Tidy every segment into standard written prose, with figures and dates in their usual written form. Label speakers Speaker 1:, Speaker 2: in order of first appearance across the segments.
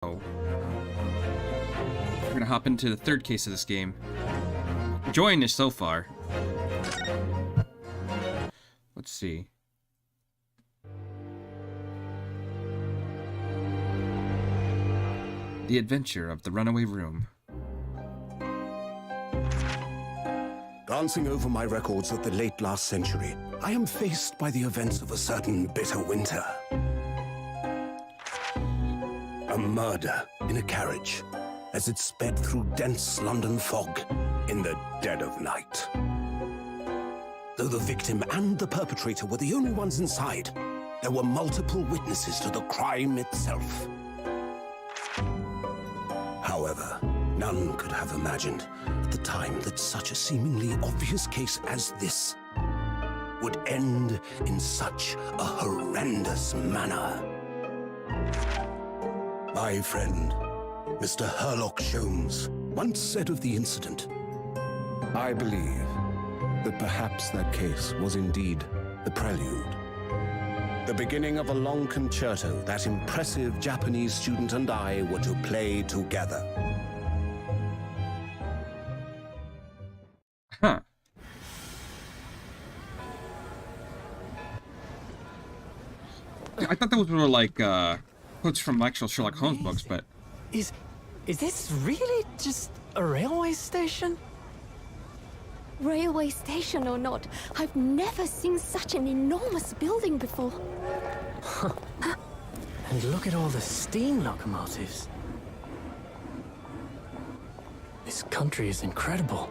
Speaker 1: We're gonna hop into the third case of this game. Enjoying this so far. Let's see. The Adventure of the Runaway Room.
Speaker 2: Glancing over my records of the late last century, I am faced by the events of a certain bitter winter. A murder in a carriage as it sped through dense London fog in the dead of night. Though the victim and the perpetrator were the only ones inside, there were multiple witnesses to the crime itself. However, none could have imagined at the time that such a seemingly obvious case as this would end in such a horrendous manner. My friend, Mr. Herlock Sholmes, once said of the incident, "I believe that perhaps that case was indeed the prelude. The beginning of a long concerto that impressive Japanese student and I were to play together."
Speaker 1: Huh. I thought those were like quotes from actual Sherlock Holmes books, but
Speaker 3: Is this really just a railway station?
Speaker 4: Railway station or not, I've never seen such an enormous building before.
Speaker 3: And look at all the steam locomotives. This country is incredible.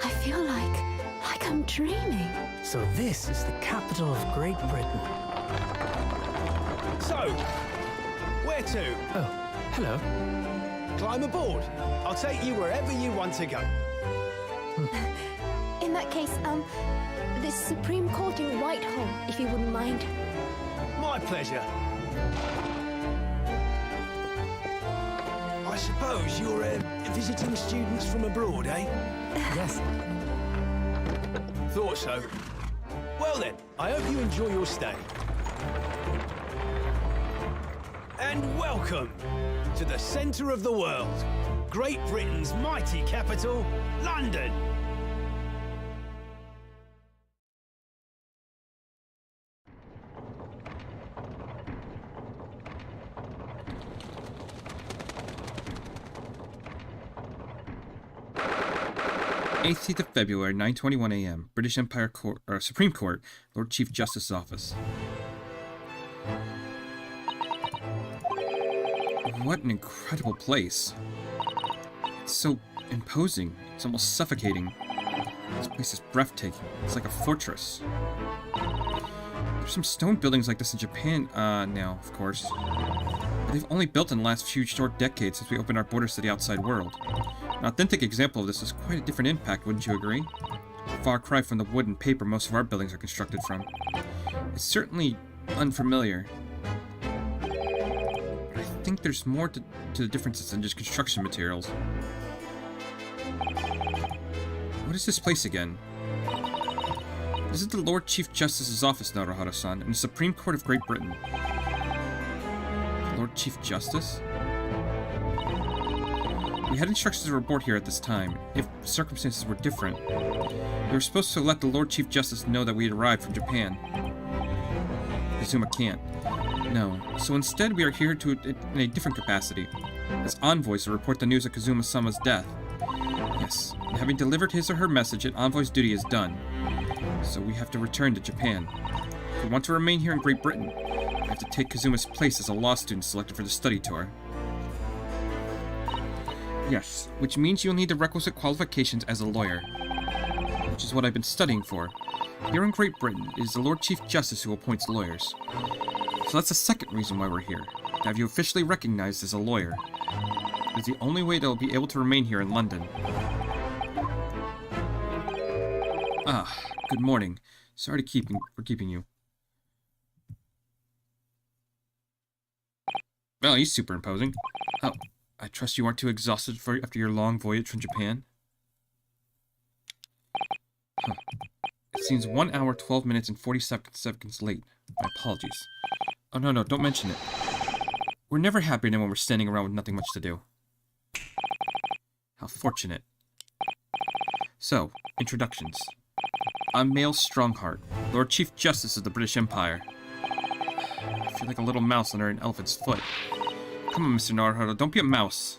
Speaker 4: I feel like I'm dreaming.
Speaker 3: So this is the capital of Great Britain.
Speaker 5: So, where to?
Speaker 3: Oh, hello.
Speaker 5: Climb aboard. I'll take you wherever you want to go.
Speaker 4: In that case, the Supreme Court in Whitehall, if you wouldn't mind.
Speaker 5: My pleasure. I suppose you're visiting students from abroad, eh?
Speaker 3: Yes.
Speaker 5: Thought so. Well then, I hope you enjoy your stay. And welcome to the centre of the world, Great Britain's mighty capital, London.
Speaker 1: '18th of February, 9:21 a.m. British Empire Court, Supreme Court, Lord Chief Justice's office. What an incredible place. It's so imposing. It's almost suffocating. This place is breathtaking. It's like a fortress. There's some stone buildings like this in Japan now, of course. But they've only built in the last few short decades since we opened our borders to the outside world. An authentic example of this is quite a different impact, wouldn't you agree? A far cry from the wood and paper most of our buildings are constructed from. It's certainly unfamiliar. But I think there's more to the differences than just construction materials. What is this place again? This is the Lord Chief Justice's office, Naruhara-san, in the Supreme Court of Great Britain. The Lord Chief Justice? We had instructions to report here at this time. If circumstances were different, we were supposed to let the Lord Chief Justice know that we had arrived from Japan. Kazuma can't. No. So instead, we are here in a different capacity, as envoys to report the news of Kazuma-sama's death. Yes, and having delivered his or her message, an envoy's duty is done. So we have to return to Japan. If we want to remain here in Great Britain, we have to take Kazuma's place as a law student selected for the study tour. Yes, which means you'll need the requisite qualifications as a lawyer, which is what I've been studying for. Here in Great Britain, it is the Lord Chief Justice who appoints lawyers. So that's the second reason why we're here, to have you officially recognized as a lawyer. It is the only way they'll be able to remain here in London. Ah, good morning. Sorry for keeping you. Well, he's superimposing. Oh, I trust you aren't too exhausted after your long voyage from Japan? Huh. It seems 1 hour, 12 minutes, and 40 seconds late. My apologies. Oh, no, don't mention it. We're never happier than when we're standing around with nothing much to do. How fortunate. So, introductions. I'm Mael Strongheart, Lord Chief Justice of the British Empire. I feel like a little mouse under an elephant's foot. Come on, Mr. Naruhodo, don't be a mouse.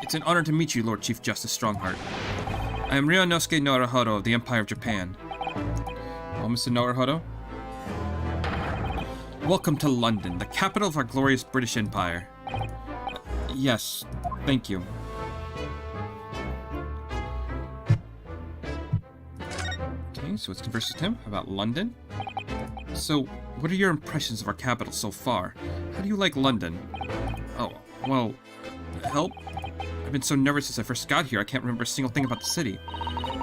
Speaker 1: It's an honor to meet you, Lord Chief Justice Strongheart. I am Ryunosuke Naruhodo of the Empire of Japan. Well, Mr. Naruhodo? Welcome to London, the capital of our glorious British Empire. Yes, thank you. Okay, so let's converse with him about London. So, what are your impressions of our capital so far? How do you like London? Oh, well, help? I've been so nervous since I first got here, I can't remember a single thing about the city.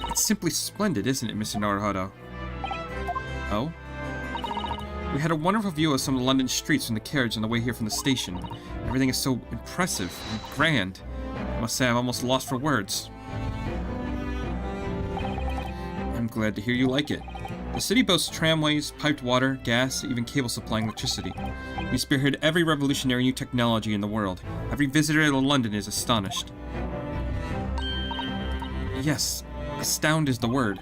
Speaker 1: It's simply splendid, isn't it, Mr. Naruhodo? Oh? We had a wonderful view of some of London streets from the carriage on the way here from the station. Everything is so impressive and grand. I must say I'm almost lost for words. I'm glad to hear you like it. The city boasts tramways, piped water, gas, even cable supplying electricity. We spearhead every revolutionary new technology in the world. Every visitor to London is astonished. Yes, astound is the word.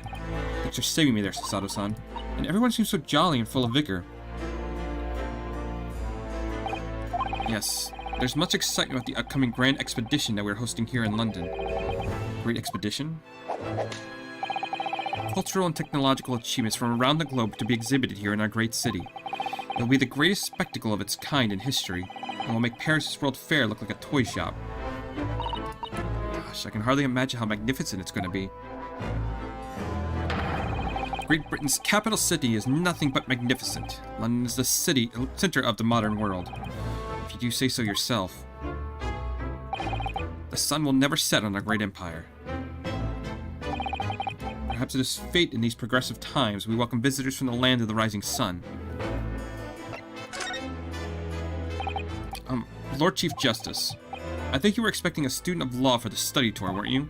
Speaker 1: Thanks for saving me there, Sasato-san. And everyone seems so jolly and full of vigor. Yes, there's much excitement about the upcoming grand expedition that we're hosting here in London. Great expedition? Cultural and technological achievements from around the globe to be exhibited here in our great city. It will be the greatest spectacle of its kind in history, and will make Paris' World Fair look like a toy shop. Gosh, I can hardly imagine how magnificent it's going to be. Great Britain's capital city is nothing but magnificent. London is the center of the modern world. If you do say so yourself. The sun will never set on our great empire. Perhaps it is fate in these progressive times we welcome visitors from the land of the rising sun. Lord Chief Justice, I think you were expecting a student of law for the study tour, weren't you?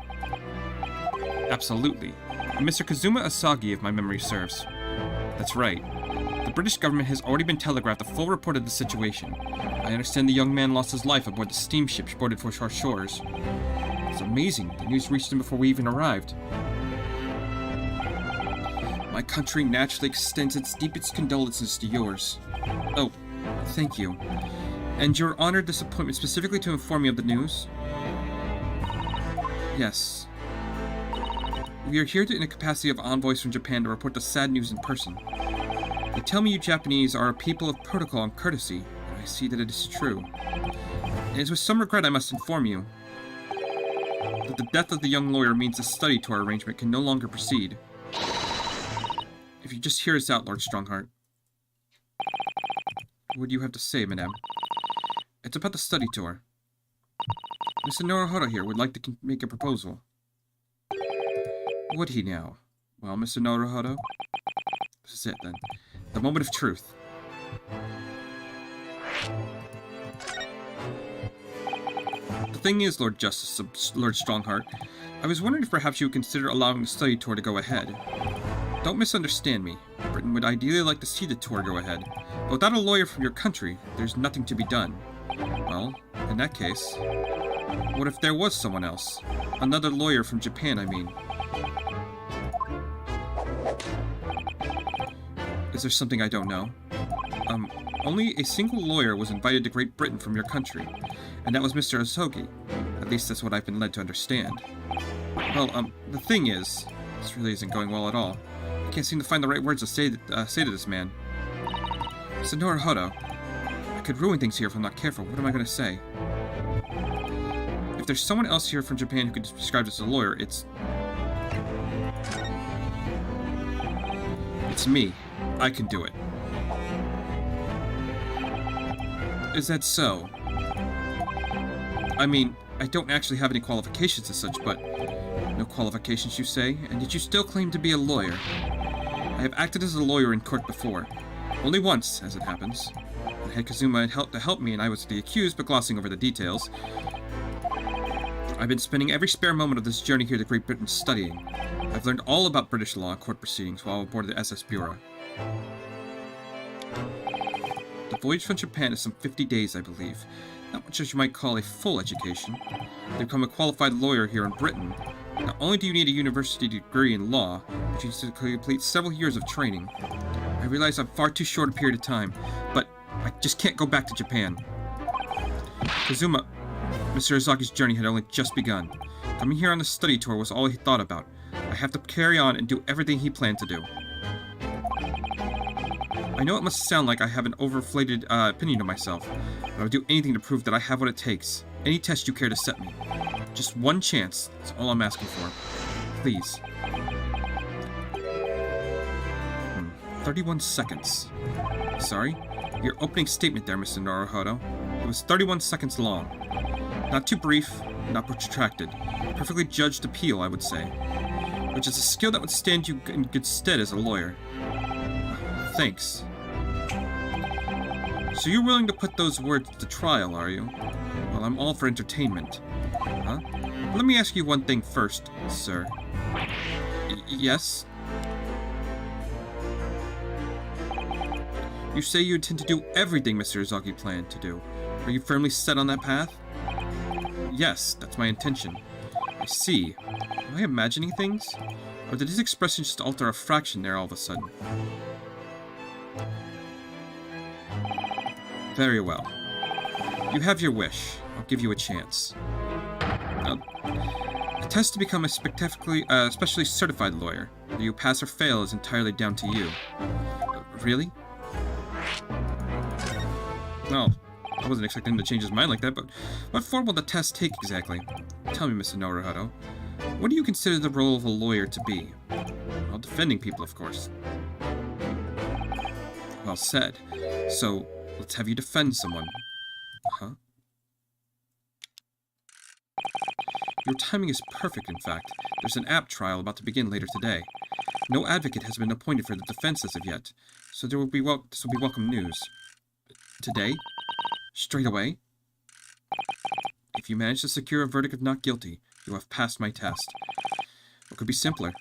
Speaker 1: Absolutely. Mr. Kazuma Asagi, if my memory serves. That's right. The British government has already been telegraphed a full report of the situation. I understand the young man lost his life aboard the steamship boarded for our shores. It's amazing. The news reached him before we even arrived. My country naturally extends its deepest condolences to yours. Oh, thank you. And your honored this appointment specifically to inform me of the news? Yes. We are here in the capacity of envoys from Japan to report the sad news in person. They tell me you Japanese are a people of protocol and courtesy, and I see that it is true. It is with some regret I must inform you that the death of the young lawyer means the study tour arrangement can no longer proceed. If you just hear us out, Lord Strongheart. What do you have to say, madame? It's about the study tour. Mr. Naruhodo here would like to make a proposal. Would he now? Well, Mr. Naruhodo, this is it then. The moment of truth. The thing is, Lord Strongheart, I was wondering if perhaps you would consider allowing the study tour to go ahead. Don't misunderstand me. Britain would ideally like to see the tour go ahead, but without a lawyer from your country, there's nothing to be done. Well, in that case, what if there was someone else? Another lawyer from Japan, I mean. Is there something I don't know? Only a single lawyer was invited to Great Britain from your country, and that was Mr. Asogi. At least that's what I've been led to understand. Well, the thing is, this really isn't going well at all. I can't seem to find the right words to say to this man. Mr. Naruhodo, I could ruin things here if I'm not careful. What am I going to say? If there's someone else here from Japan who could be described as a lawyer, it's me. I can do it. Is that so? I mean, I don't actually have any qualifications as such, but... No qualifications, you say? And yet you still claim to be a lawyer. I have acted as a lawyer in court before. Only once, as it happens. I had Kazuma to help me and I was the accused, but glossing over the details. I've been spending every spare moment of this journey here to Great Britain studying. I've learned all about British law and court proceedings while aboard the SS Bureau. The voyage from Japan is some 50 days, I believe. Not much as you might call a full education. To become a qualified lawyer here in Britain, not only do you need a university degree in law, but you need to complete several years of training. I realize I'm far too short a period of time, but I just can't go back to Japan. Kazuma, Mr. Izaki's journey had only just begun. Coming here on the study tour was all he thought about. I have to carry on and do everything he planned to do. I know it must sound like I have an overinflated opinion of myself, but I would do anything to prove that I have what it takes. Any test you care to set me. Just one chance, that's all I'm asking for. Please. 31 seconds. Sorry? Your opening statement there, Mr. Naruhodo. It was 31 seconds long. Not too brief, not protracted. Perfectly judged appeal, I would say. Which is a skill that would stand you in good stead as a lawyer. Thanks. So you're willing to put those words to trial, are you? Well, I'm all for entertainment. Huh? Let me ask you one thing first, sir. Yes? You say you intend to do everything Mr. Izaki planned to do. Are you firmly set on that path? Yes, that's my intention. I see. Am I imagining things? Or did his expression just alter a fraction there all of a sudden? Very well. You have your wish. I'll give you a chance. The test to become a specially certified lawyer. Whether you pass or fail is entirely down to you. Really? Well, I wasn't expecting him to change his mind like that, but what form will the test take exactly? Tell me, Mr. Naruhodo. What do you consider the role of a lawyer to be? Well, defending people, of course. Well said. So, let's have you defend someone. Huh? Your timing is perfect, in fact. There's an apt trial about to begin later today. No advocate has been appointed for the defense as of yet, so this will be welcome news. Today? Straight away? If you manage to secure a verdict of not guilty, you have passed my test. What could be simpler?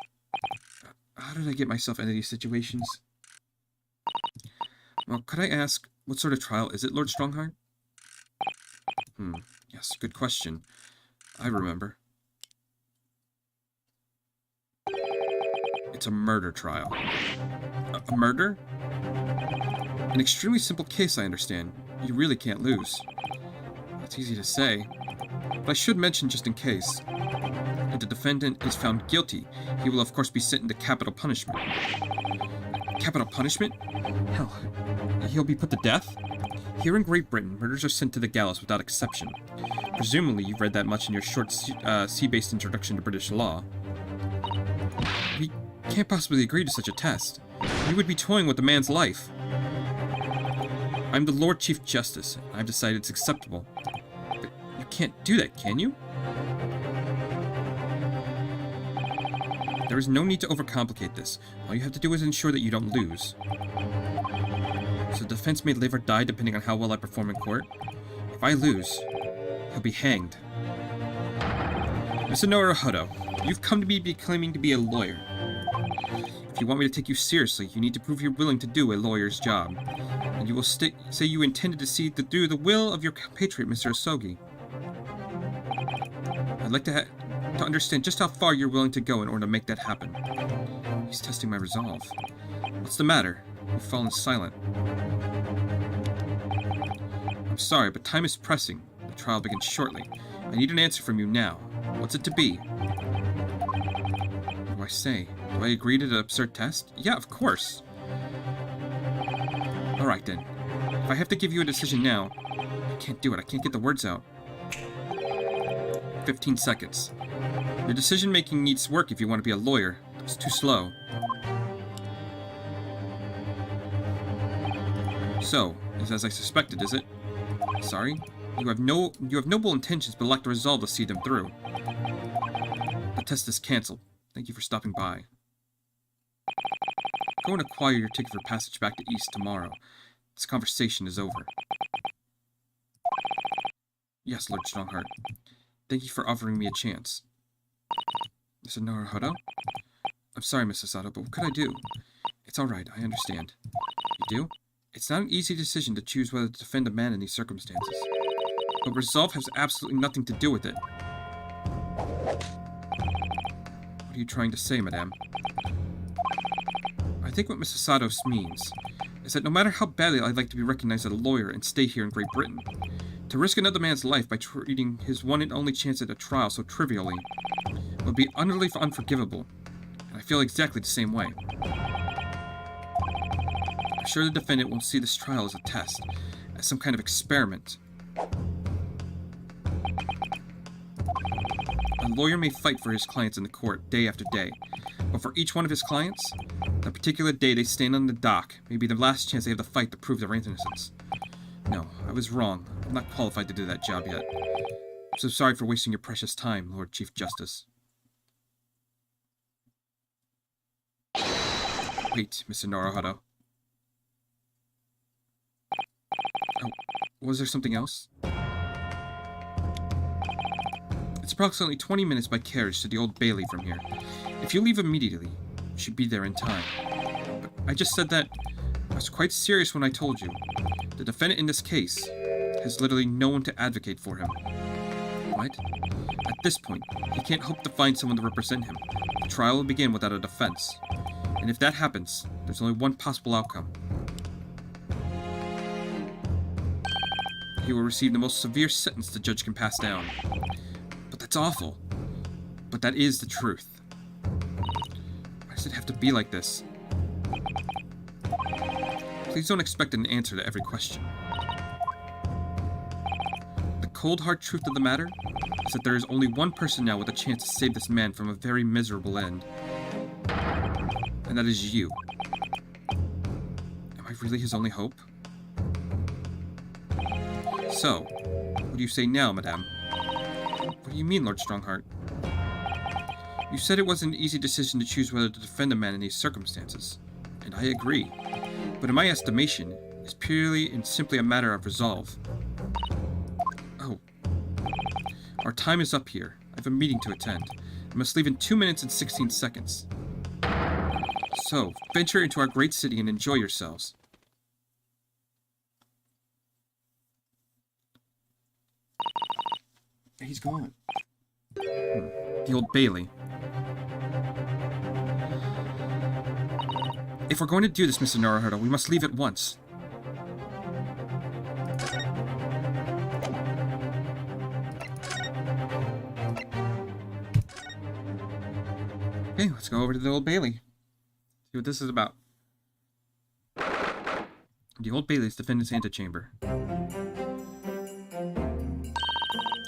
Speaker 1: How did I get myself into these situations? Well, could I ask, what sort of trial is it, Lord Strongheart? Yes, good question. I remember. It's a murder trial. A murder? An extremely simple case, I understand. You really can't lose. That's easy to say, but I should mention just in case. If the defendant is found guilty, he will of course be sentenced to capital punishment. Capital punishment? Hell, he'll be put to death? Here in Great Britain, murders are sent to the gallows without exception. Presumably you've read that much in your short sea-based introduction to British law. We can't possibly agree to such a test. We would be toying with the man's life. I'm the Lord Chief Justice, and I've decided it's acceptable. But you can't do that, can you? There is no need to overcomplicate this. All you have to do is ensure that you don't lose. So the defense may live or die depending on how well I perform in court. If I lose, he'll be hanged. Mr. Naruhodo, you've come to me claiming to be a lawyer. If you want me to take you seriously, you need to prove you're willing to do a lawyer's job. And you will say you intended to see through the will of your compatriot, Mr. Asogi. I'd like to understand just how far you're willing to go in order to make that happen. He's testing my resolve. What's the matter? You've fallen silent. I'm sorry, but time is pressing. The trial begins shortly. I need an answer from you now. What's it to be? What do I say? Do I agree to the absurd test? Yeah, of course. Alright then. If I have to give you a decision now, I can't do it. I can't get the words out. 15 seconds. Your decision-making needs work if you want to be a lawyer. It's too slow. So, it's as I suspected, is it? Sorry? You have noble intentions but lack the resolve to see them through. The test is cancelled. Thank you for stopping by. Go and acquire your ticket for passage back to East tomorrow. this conversation is over. Yes, Lord Strongheart. Thank you for offering me a chance. Mr. Naruhodo? I'm sorry, Mrs. Sato, but what could I do? It's alright, I understand. You do? It's not an easy decision to choose whether to defend a man in these circumstances. But resolve has absolutely nothing to do with it. What are you trying to say, madame? I think what Mrs. Sato means is that no matter how badly I'd like to be recognized as a lawyer and stay here in Great Britain, to risk another man's life by treating his one and only chance at a trial so trivially would be utterly unforgivable, and I feel exactly the same way. I'm sure the defendant won't see this trial as a test, as some kind of experiment. A lawyer may fight for his clients in the court day after day, but for each one of his clients, the particular day they stand on the dock may be the last chance they have to fight to prove their innocence. No, I was wrong. I'm not qualified to do that job yet. I'm so sorry for wasting your precious time, Lord Chief Justice. Wait, Mr. Naruhodo. Oh, was there something else? It's approximately 20 minutes by carriage to the Old Bailey from here. If you leave immediately, you should be there in time. But I just said that I was quite serious when I told you. The defendant in this case has literally no one to advocate for him. What? At this point, he can't hope to find someone to represent him. The trial will begin without a defense. And if that happens, there's only one possible outcome. He will receive the most severe sentence the judge can pass down. But that's awful. But that is the truth. Why does it have to be like this? Please don't expect an answer to every question. The cold hard truth of the matter is that there is only one person now with a chance to save this man from a very miserable end. And that is you. Am I really his only hope? So, what do you say now, madame? What do you mean, Lord Strongheart? You said it wasn't an easy decision to choose whether to defend a man in these circumstances, and I agree. But in my estimation, it's purely and simply a matter of resolve. Oh. Our time is up here. I have a meeting to attend. I must leave in 2 minutes and 16 seconds. So, venture into our great city and enjoy yourselves. He's gone. The Old Bailey. If we're going to do this, Mr. Naruhodo, we must leave at once. Okay, let's go over to the Old Bailey. See what this is about. The Old Bailey's defendant's antechamber.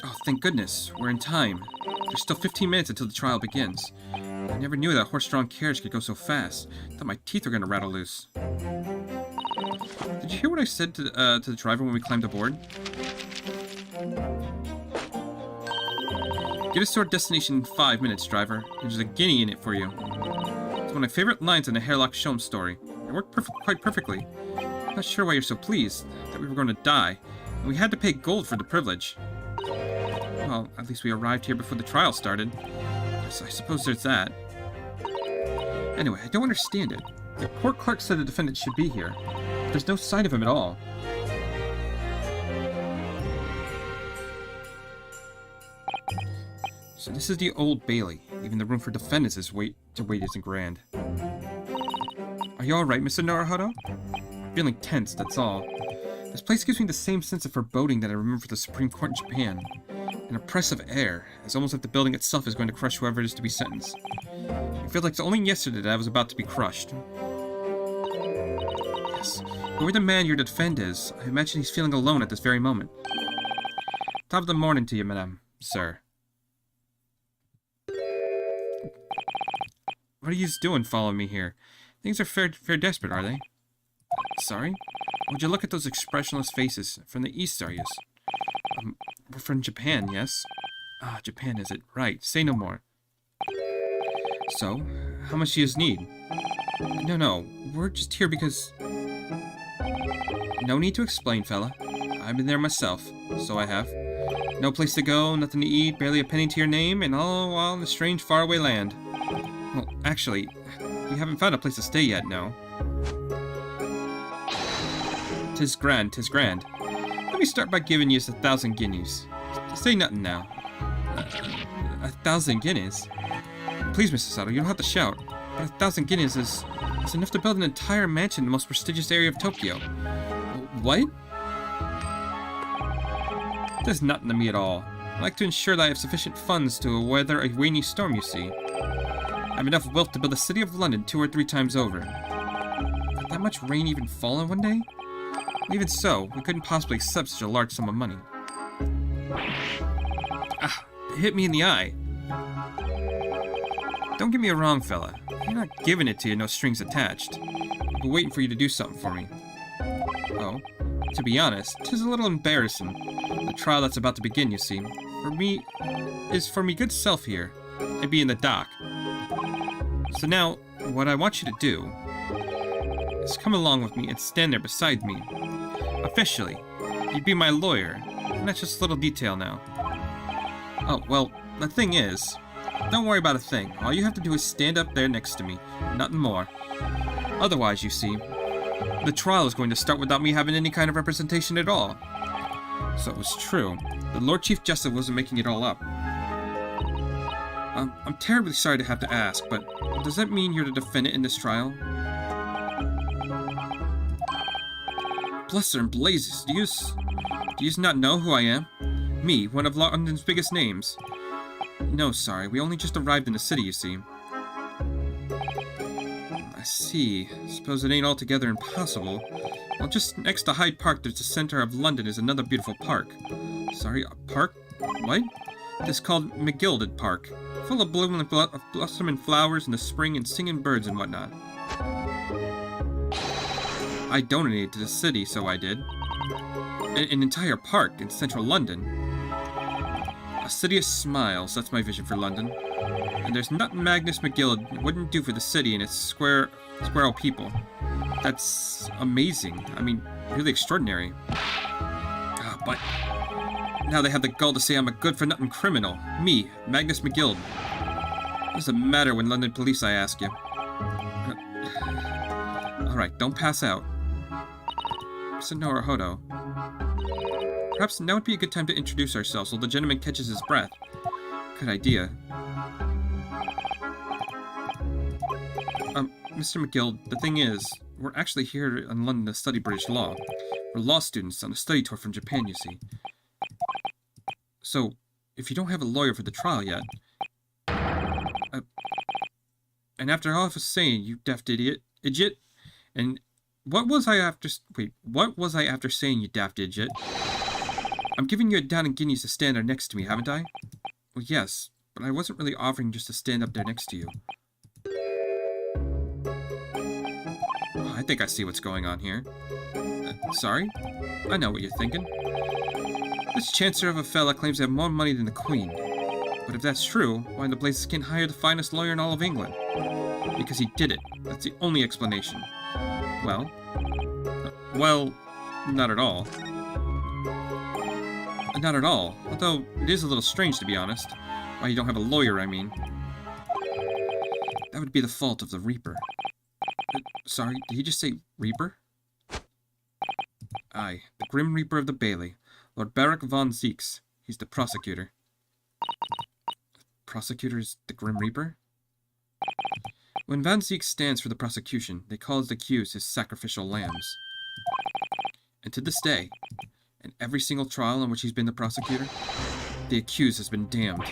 Speaker 1: Oh, thank goodness. We're in time. There's still 15 minutes until the trial begins. I never knew that horse-drawn carriage could go so fast. I thought my teeth were going to rattle loose. Did you hear what I said to the driver when we climbed aboard? Get us to our destination in 5 minutes, driver. There's a guinea in it for you. It's one of my favorite lines in the Herlock Sholmes story. It worked quite perfectly. I'm not sure why you're so pleased that we were going to die, and we had to pay gold for the privilege. Well, at least we arrived here before the trial started. So I suppose there's that. Anyway, I don't understand it. The court clerk said the defendant should be here. There's no sign of him at all. So this is the Old Bailey. Even the room for defendants is wait isn't grand. Are you alright, Mr. Naruhodo? I'm feeling tense, that's all. This place gives me the same sense of foreboding that I remember for the Supreme Court in Japan. An oppressive air. It's almost like the building itself is going to crush whoever it is to be sentenced. I feel like it's only yesterday that I was about to be crushed. Yes, whoever the man your defend is, I imagine he's feeling alone at this very moment. Top of the morning to you, madame, sir. What are you doing following me here? Things are fair desperate, are they? Sorry? Would you look at those expressionless faces? From the east, are you? We're from Japan, yes? Ah, Japan, is it? Right, say no more. So, how much do you need? No, we're just here because... No need to explain, fella. I've been there myself, so I have. No place to go, nothing to eat, barely a penny to your name, and all while in a strange faraway land. Well, actually, we haven't found a place to stay yet, no. 'Tis grand, 'tis grand. Let me start by giving you 1,000 guineas. Say nothing now. 1,000 guineas? Please, Mr. Sato, you don't have to shout. But 1,000 guineas is enough to build an entire mansion in the most prestigious area of Tokyo. What? There's nothing to me at all. I like to ensure that I have sufficient funds to weather a rainy storm, you see. I have enough wealth to build the city of London 2 or 3 times over. Could that much rain even fall in one day? Even so, we couldn't possibly accept such a large sum of money. Ah, it hit me in the eye. Don't get me wrong, fella. I'm not giving it to you, no strings attached. I've been waiting for you to do something for me. Oh, to be honest, 'tis a little embarrassing. The trial that's about to begin, you see, for me good self here. I'd be in the dock. So now, what I want you to do is come along with me and stand there beside me. Officially, you'd be my lawyer, and that's just a little detail now. Oh, well, the thing is, don't worry about a thing. All you have to do is stand up there next to me, nothing more. Otherwise, you see, the trial is going to start without me having any kind of representation at all. So it was true. The Lord Chief Justice wasn't making it all up. I'm terribly sorry to have to ask, but does that mean you're the defendant in this trial? Bless her and blazes, do you not know who I am? Me, one of London's biggest names. No, sorry, we only just arrived in the city, you see. I see. Suppose it ain't altogether impossible. Well, just next to Hyde Park, there's the center of London is another beautiful park. Sorry, a park? What? It's called McGilded Park, full of blossoming flowers in the spring and singing birds and whatnot. I donated to the city, so I did. An entire park in central London. A city of smiles, that's my vision for London. And there's nothing Magnus McGill wouldn't do for the city and its squirrel people. That's amazing. I mean, really extraordinary. But now they have the gall to say I'm a good-for-nothing criminal. Me, Magnus McGill. What does it matter when London police, I ask you? Alright, don't pass out. Sonora Hodo. Perhaps now would be a good time to introduce ourselves while the gentleman catches his breath. Good idea. Mr. McGill, the thing is, we're actually here in London to study British law. We're law students on a study tour from Japan, you see. So, if you don't have a lawyer for the trial yet... and after all I was saying, you daft idiot, and what was I after saying, you daft idiot? I'm giving you $1,000 guineas to stand there next to me, haven't I? Well, yes, but I wasn't really offering just to stand up there next to you. I think I see what's going on here. Sorry? I know what you're thinking. This Chancellor of a fella claims to have more money than the Queen. But if that's true, why in the blazes can't hire the finest lawyer in all of England? Because he did it. That's the only explanation. Well, not at all. Not at all. Although, it is a little strange, to be honest. Why you don't have a lawyer, I mean. That would be the fault of the Reaper. Sorry, did he just say Reaper? Aye, the Grim Reaper of the Bailey. Lord Barak von Zeeks. He's the prosecutor. Prosecutor is the Grim Reaper? When Von Zeeks stands for the prosecution, they call his accused his sacrificial lambs. And to this day, in every single trial in which he's been the prosecutor, the accused has been damned.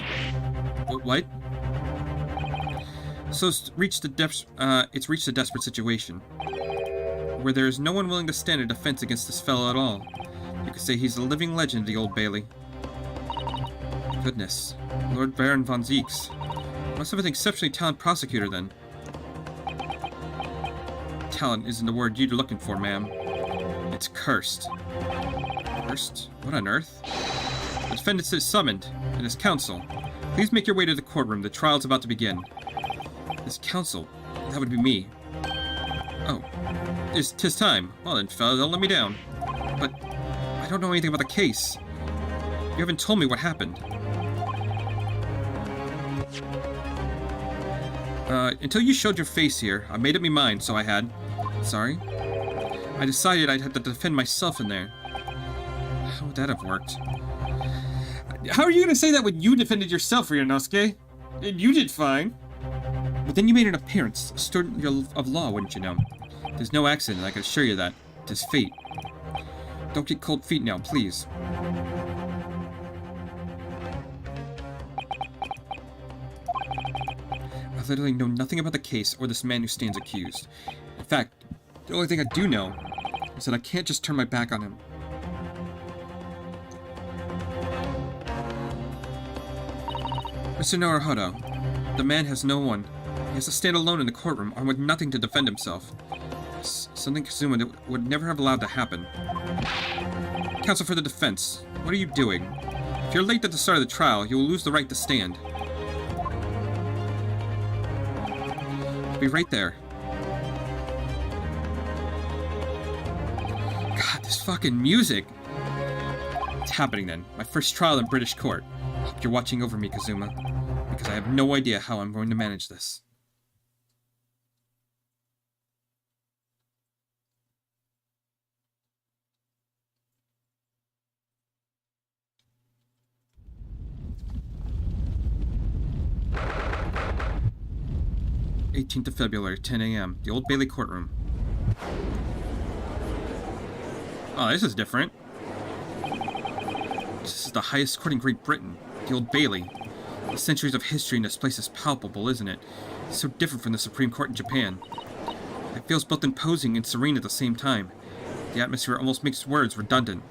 Speaker 1: What? So it's reached a desperate situation, where there is no one willing to stand a defense against this fellow at all. You could say he's a living legend of the Old Bailey. Goodness, Lord Baron von Zeeks. Must have an exceptionally talented prosecutor, then. Talent isn't the word you're looking for, ma'am. It's cursed. Cursed? What on earth? The defendant is summoned, and his counsel. Please make your way to the courtroom. The trial's about to begin. His counsel? That would be me. Oh. 'Tis time. Well then, fella, don't let me down. don't know anything about the case. You haven't told me what happened. Until you showed your face here, I made up my mind, so I had. Sorry? I decided I'd have to defend myself in there. How would that have worked? How are you gonna say that when you defended yourself, Ryunosuke? And you did fine. But then you made an appearance, a student of law, wouldn't you know? There's no accident, I can assure you that. It is fate. Don't get cold feet now, please. I literally know nothing about the case or this man who stands accused. In fact, the only thing I do know is that I can't just turn my back on him. Mr. Naruhodo, the man has no one. He has to stand alone in the courtroom, armed with nothing to defend himself. Something Kazuma would never have allowed to happen. Counsel for the defense, what are you doing? If you're late at the start of the trial, you will lose the right to stand. I'll be right there. God, this fucking music! It's happening then. My first trial in British court. Hope you're watching over me, Kazuma, because I have no idea how I'm going to manage this. of February, 10 a.m. The Old Bailey courtroom. Oh, this is different. This is the highest court in Great Britain, the Old Bailey. The centuries of history in this place is palpable, isn't it? It's so different from the Supreme Court in Japan. It feels both imposing and serene at the same time. The atmosphere almost makes words redundant.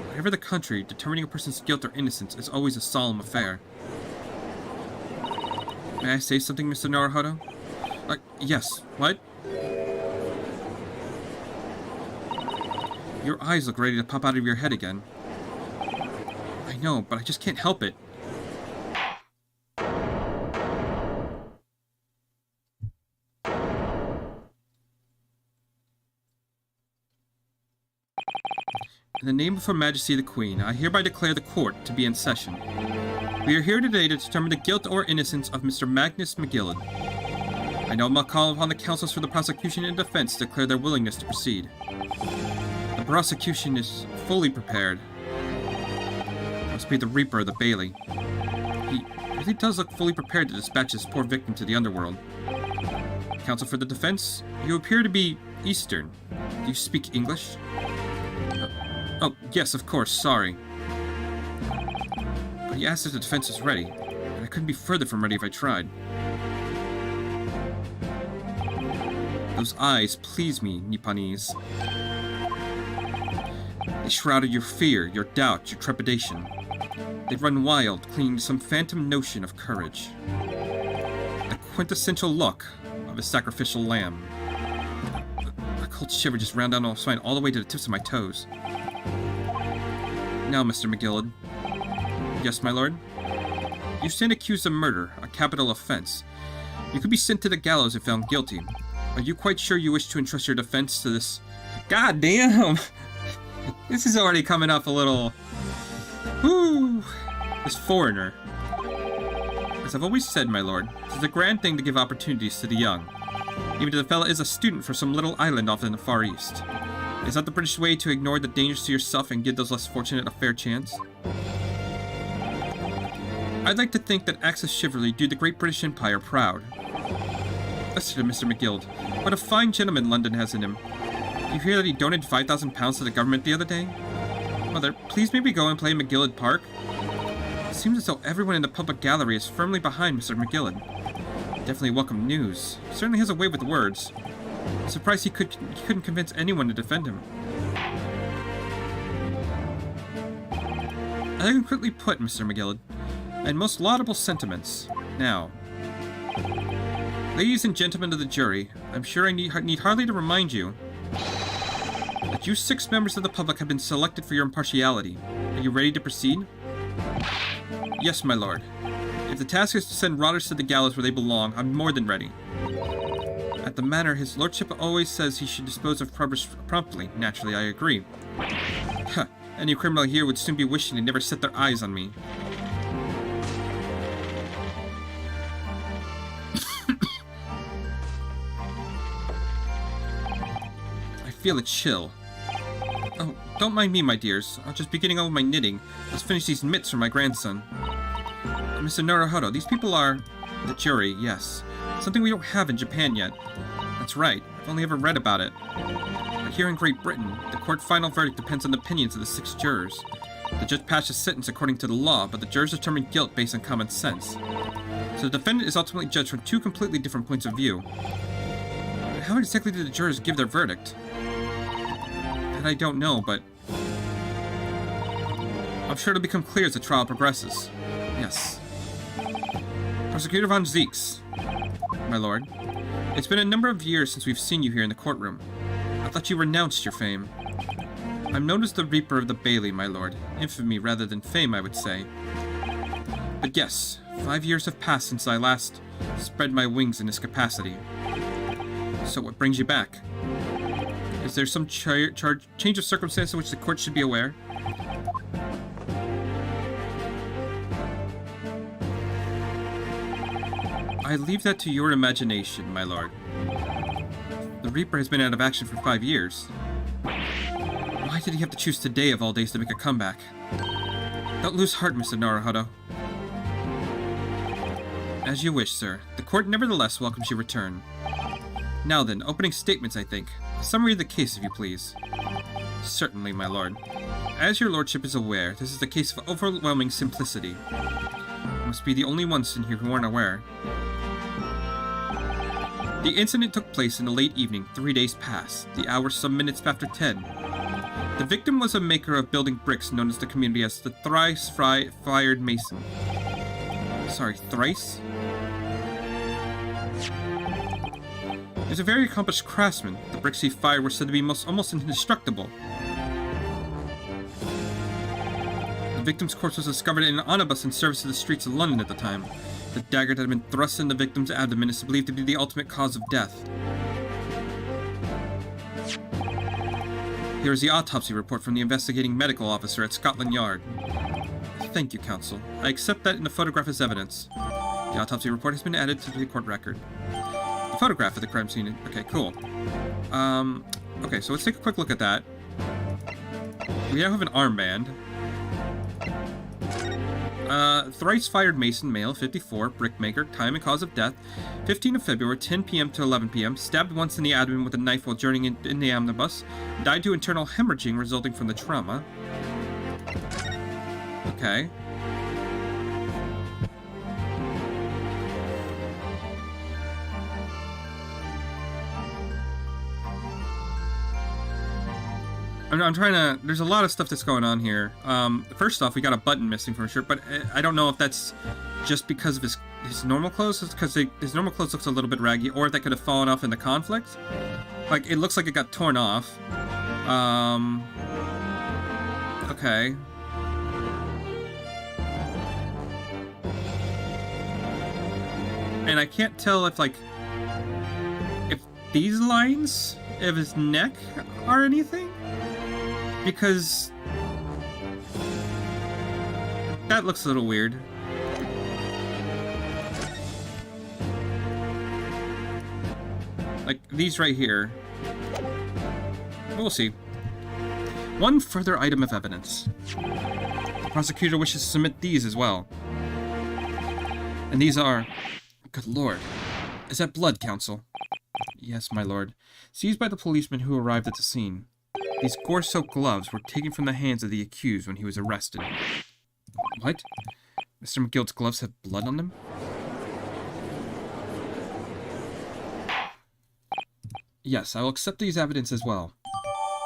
Speaker 1: Whatever the country, determining a person's guilt or innocence is always a solemn affair. May I say something, Mr. Naruhodo? Yes. What? Your eyes look ready to pop out of your head again. I know, but I just can't help it. In the name of Her Majesty the Queen, I hereby declare the court to be in session. We are here today to determine the guilt or innocence of Mr. Magnus McGillard. I now call upon the counsels for the prosecution and defense to declare their willingness to proceed. The prosecution is fully prepared. Must be the Reaper of the Bailey. He really does look fully prepared to dispatch this poor victim to the underworld. Counsel for the defense, you appear to be Eastern. Do you speak English? Oh, yes, of course, sorry. But he asked if the defense is ready, and I couldn't be further from ready if I tried. Those eyes please me, Nipponese. They shrouded your fear, your doubt, your trepidation. They run wild, clinging to some phantom notion of courage. The quintessential look of a sacrificial lamb. A cold shiver just ran down my spine all the way to the tips of my toes. Now, Mr. McGillard. Yes, my lord? You stand accused of murder, a capital offense. You could be sent to the gallows if found guilty. Are you quite sure you wish to entrust your defense to this... God damn! This is already coming up a little... Whoo! This foreigner. As I've always said, my lord, it is a grand thing to give opportunities to the young. Even if the fella is a student from some little island off in the Far East. Is that the British way to ignore the dangers to yourself and give those less fortunate a fair chance? I'd like to think that acts of chivalry do the great British Empire proud. Listen to Mr. McGill. What a fine gentleman London has in him. You hear that he donated £5,000 to the government the other day? Mother, please may we go and play McGillard Park? It seems as though everyone in the public gallery is firmly behind Mr. McGillard. Definitely welcome news. He certainly has a way with words. I'm surprised he couldn't convince anyone to defend him. Eloquently put, Mr. McGillard, and most laudable sentiments. Now, ladies and gentlemen of the jury, I'm sure I need hardly to remind you that you 6 members of the public have been selected for your impartiality. Are you ready to proceed? Yes, my lord. If the task is to send rotters to the gallows where they belong, I'm more than ready. At the manner his lordship always says he should dispose of promptly. Naturally, I agree. Huh. Any criminal here would soon be wishing they never set their eyes on me. I feel a chill. Oh, don't mind me, my dears. I'll just be getting on with my knitting. Let's finish these mitts for my grandson. Mr. Naruhodo, these people are... The jury, yes. Something we don't have in Japan yet. That's right. I've only ever read about it. But here in Great Britain, the court's final verdict depends on the opinions of the 6 jurors. The judge passed a sentence according to the law, but the jurors determine guilt based on common sense. So the defendant is ultimately judged from 2 completely different points of view. But how exactly did the jurors give their verdict? That I don't know, but... I'm sure it'll become clear as the trial progresses. Yes. Prosecutor von Zeeks. My lord. It's been a number of years since we've seen you here in the courtroom. I thought you renounced your fame. I'm known as the Reaper of the Bailey, my lord. Infamy rather than fame, I would say. But yes, 5 years have passed since I last spread my wings in this capacity. So what brings you back? Is there some change of circumstance in which the court should be aware? I leave that to your imagination, my lord. The Reaper has been out of action for 5 years. Why did he have to choose today of all days to make a comeback? Don't lose heart, Mr. Naruhodo. As you wish, sir. The court nevertheless welcomes your return. Now then, opening statements, I think. A summary of the case, if you please. Certainly, my lord. As your lordship is aware, this is a case of overwhelming simplicity. You must be the only ones in here who aren't aware. The incident took place in the late evening, 3 days past, the hour some minutes after 10. The victim was a maker of building bricks known as the community as the Thrice Fired Mason. Sorry, Thrice? He was a very accomplished craftsman. The bricks he fired were said to be almost indestructible. The victim's corpse was discovered in an omnibus in service of the streets of London at the time. The dagger that had been thrust in the victim's abdomen is believed to be the ultimate cause of death. Here is the autopsy report from the investigating medical officer at Scotland Yard. Thank you, counsel. I accept that in the photograph as evidence. The autopsy report has been added to the court record. The photograph of the crime scene. Okay, cool. Okay, so let's take a quick look at that. We now have an armband. Thrice Fired Mason, male, 54, brickmaker, time and cause of death, 15th of February, 10 p.m. to 11 p.m., stabbed once in the abdomen with a knife while journeying in the omnibus, died to internal hemorrhaging resulting from the trauma. Okay. I'm trying to... There's a lot of stuff that's going on here. First off, we got a button missing from his shirt, but I don't know if that's just because of his normal clothes, because his normal clothes looks a little bit raggy, or if that could have fallen off in the conflict. Like, it looks like it got torn off. Okay. And I can't tell if, like, if these lines of his neck are anything. Because that looks a little weird. Like these right here. We'll see. One further item of evidence. The prosecutor wishes to submit these as well. And these are... Good lord. Is that blood, counsel? Yes, my lord. Seized by the policeman who arrived at the scene. These gore-soaked gloves were taken from the hands of the accused when he was arrested. What? Mr. McGill's gloves have blood on them? Yes, I will accept these evidence as well.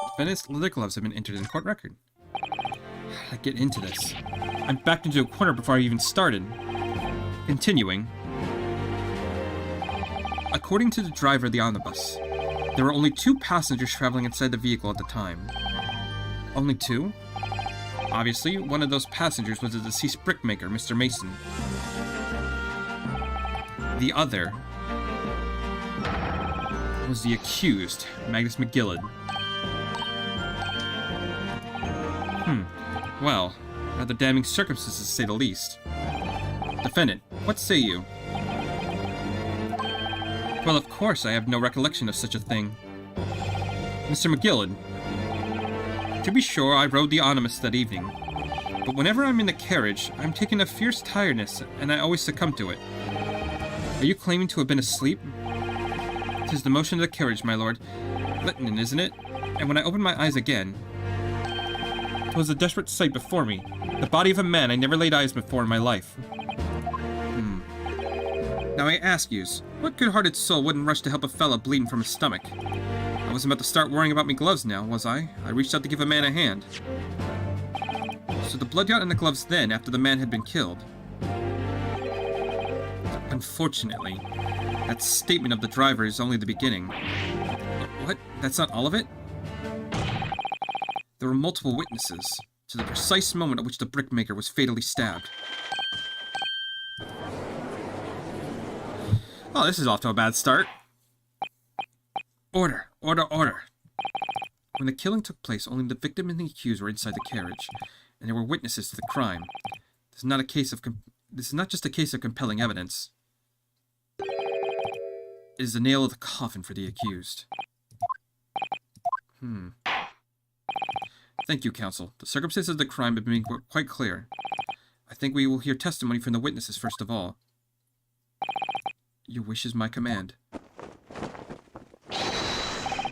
Speaker 1: Defendant's leather gloves have been entered in the court record. How did I get into this? I'm backed into a corner before I even started. Continuing. According to the driver of the omnibus, there were only 2 passengers traveling inside the vehicle at the time. Only 2? Obviously, one of those passengers was the deceased brickmaker, Mr. Mason. The other was the accused, Magnus McGillid. Well, rather damning circumstances to say the least. Defendant, what say you? Well, of course, I have no recollection of such a thing. Mr. McGillen. To be sure, I rode the omnibus that evening. But whenever I'm in the carriage, I'm taken a fierce tiredness, and I always succumb to it. Are you claiming to have been asleep? 'Tis the motion of the carriage, my lord. Lightning, isn't it? And when I opened my eyes again, 'twas a desperate sight before me. The body of a man I never laid eyes before in my life. Now I ask yous, what good-hearted soul wouldn't rush to help a fella bleeding from his stomach? I wasn't about to start worrying about me gloves now, was I? I reached out to give a man a hand. So the blood got in the gloves then, after the man had been killed. Unfortunately, that statement of the driver is only the beginning. What? That's not all of it? There were multiple witnesses to the precise moment at which the brickmaker was fatally stabbed. Oh, this is off to a bad start. Order, order, order. When the killing took place, only the victim and the accused were inside the carriage, and there were witnesses to the crime. This is not just a case of compelling evidence. It is the nail of the coffin for the accused. Thank you, counsel. The circumstances of the crime have been quite clear. I think we will hear testimony from the witnesses first of all. Your wish is my command.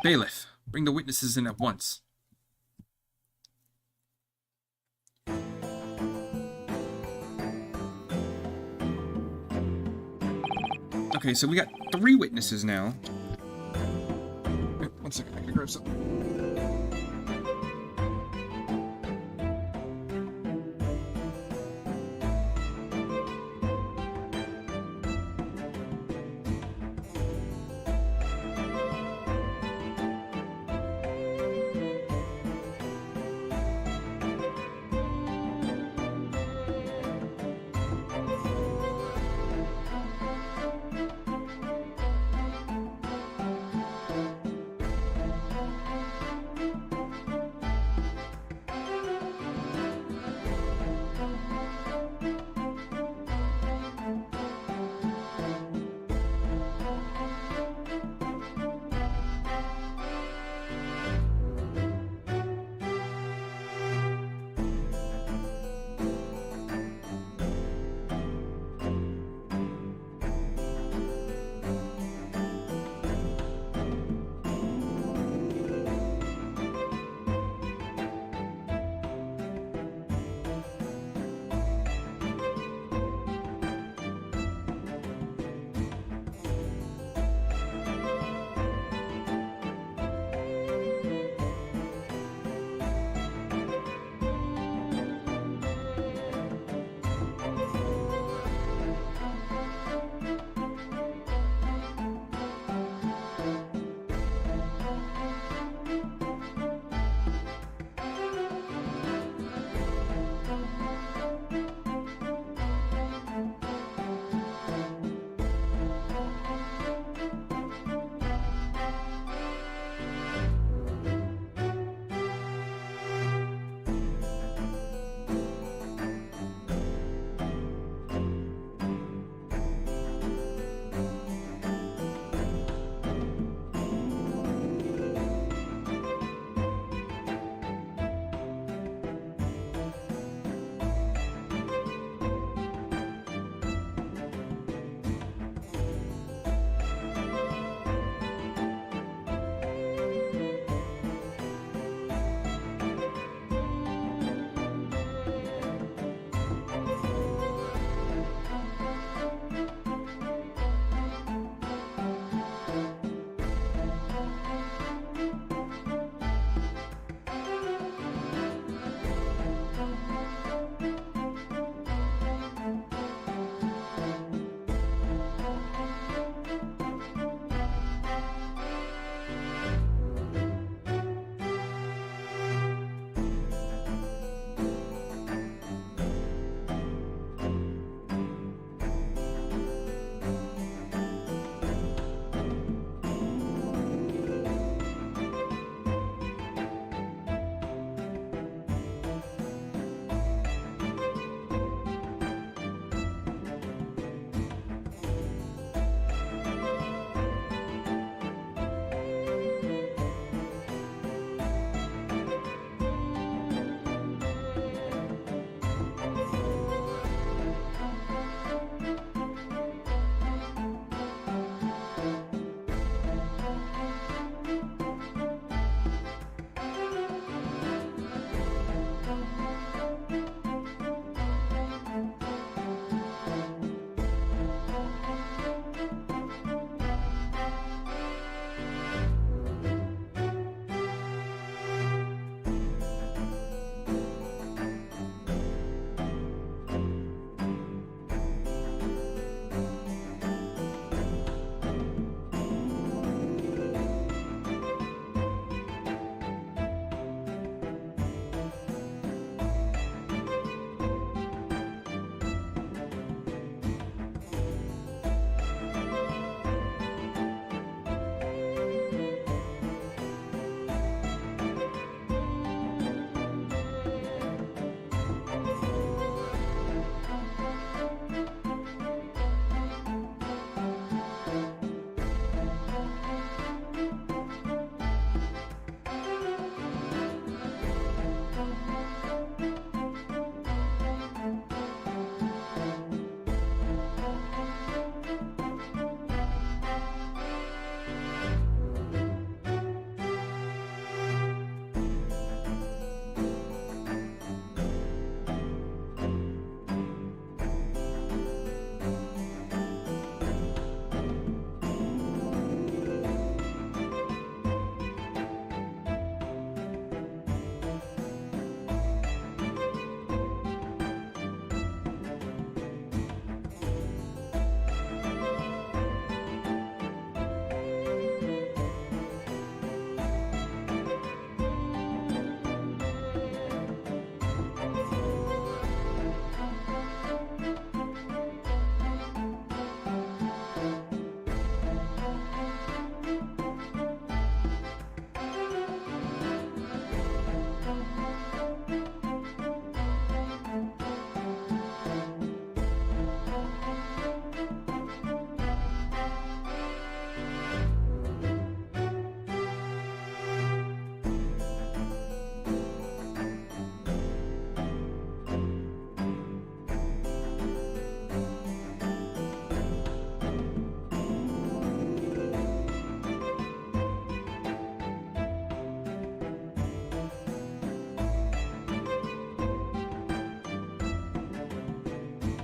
Speaker 1: Bailiff, bring the witnesses in at once. Okay, so we got 3 witnesses now. Wait, 1 second, I gotta grab something.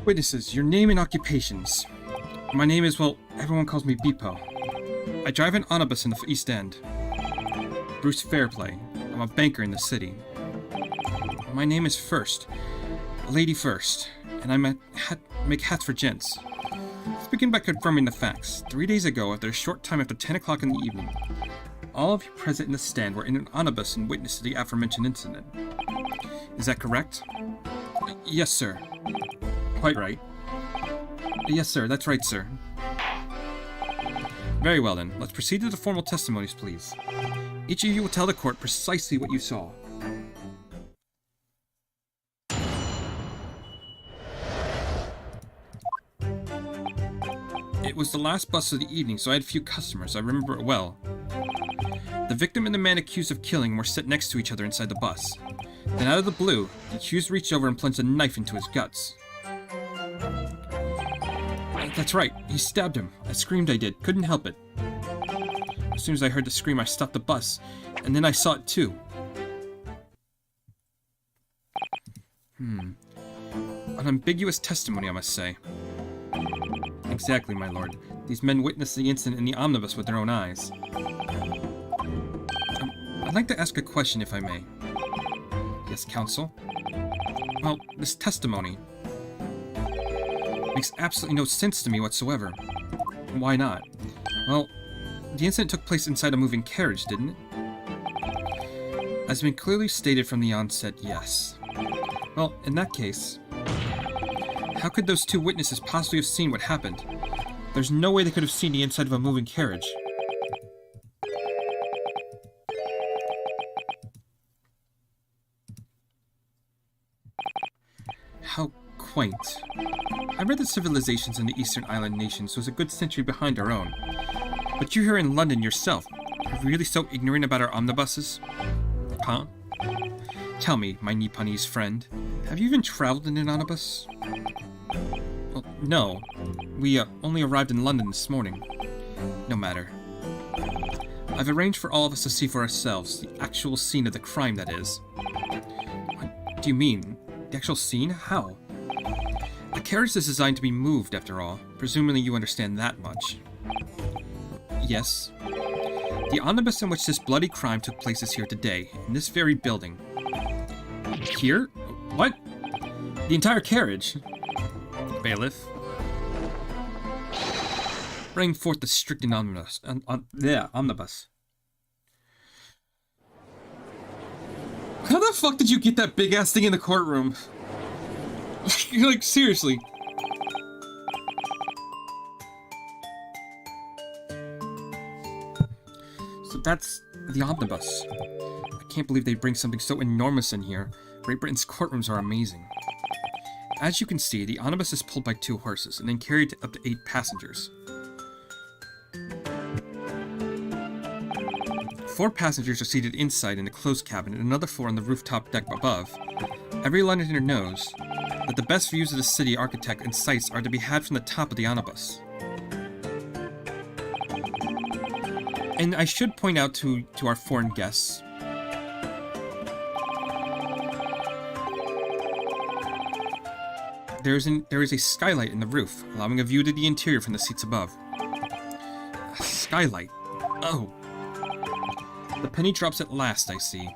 Speaker 1: Witnesses, your name and occupations. My name is, well, everyone calls me Beepo. I drive an omnibus in the East End. Bruce Fairplay. I'm a banker in the city. My name is First. Lady First. And I make hats for gents. Let's begin by confirming the facts. 3 days ago, after a short time after 10 o'clock in the evening, all of you present in the stand were in an omnibus and witness to the aforementioned incident. Is that correct? Yes, sir. Quite right. Yes, sir. That's right, sir. Very well, then. Let's proceed to the formal testimonies, please. Each of you will tell the court precisely what you saw. It was the last bus of the evening, so I had few customers. I remember it well. The victim and the man accused of killing were set next to each other inside the bus. Then out of the blue, the accused reached over and plunged a knife into his guts. That's right, he stabbed him. I screamed, I did. Couldn't help it. As soon as I heard the scream, I stopped the bus. And then I saw it too. Unambiguous testimony, I must say. Exactly, my lord. These men witnessed the incident in the omnibus with their own eyes. I'd like to ask a question, if I may. Yes, counsel? Well, this testimony makes absolutely no sense to me whatsoever. Why not? Well, the incident took place inside a moving carriage, didn't it? As been clearly stated from the onset, yes. Well, in that case, how could those two witnesses possibly have seen what happened? There's no way they could have seen the inside of a moving carriage. How quaint. I read that civilizations in the Eastern Island nations was a good century behind our own. But you're here in London yourself. Are you really so ignorant about our omnibuses? Huh? Tell me, my Nipponese friend, have you even traveled in an omnibus? Well, no. We only arrived in London this morning. No matter. I've arranged for all of us to see for ourselves, the actual scene of the crime, that is. What do you mean? The actual scene? How? The carriage is designed to be moved, after all. Presumably you understand that much. Yes. The omnibus in which this bloody crime took place is here today, in this very building. Here? What? The entire carriage? Bailiff. Bring forth the stricken omnibus. Omnibus. How the fuck did you get that big ass thing in the courtroom? Like, seriously. So that's the omnibus. I can't believe they bring something so enormous in here. Great Britain's courtrooms are amazing. As you can see, the omnibus is pulled by 2 horses and then carried up to 8 passengers. 4 passengers are seated inside in the closed cabin and another 4 on the rooftop deck above. Every Londoner knows that the best views of the city architect and sights are to be had from the top of the omnibus. And I should point out to our foreign guests, there is a skylight in the roof, allowing a view to the interior from the seats above. A skylight? Oh. The penny drops at last, I see.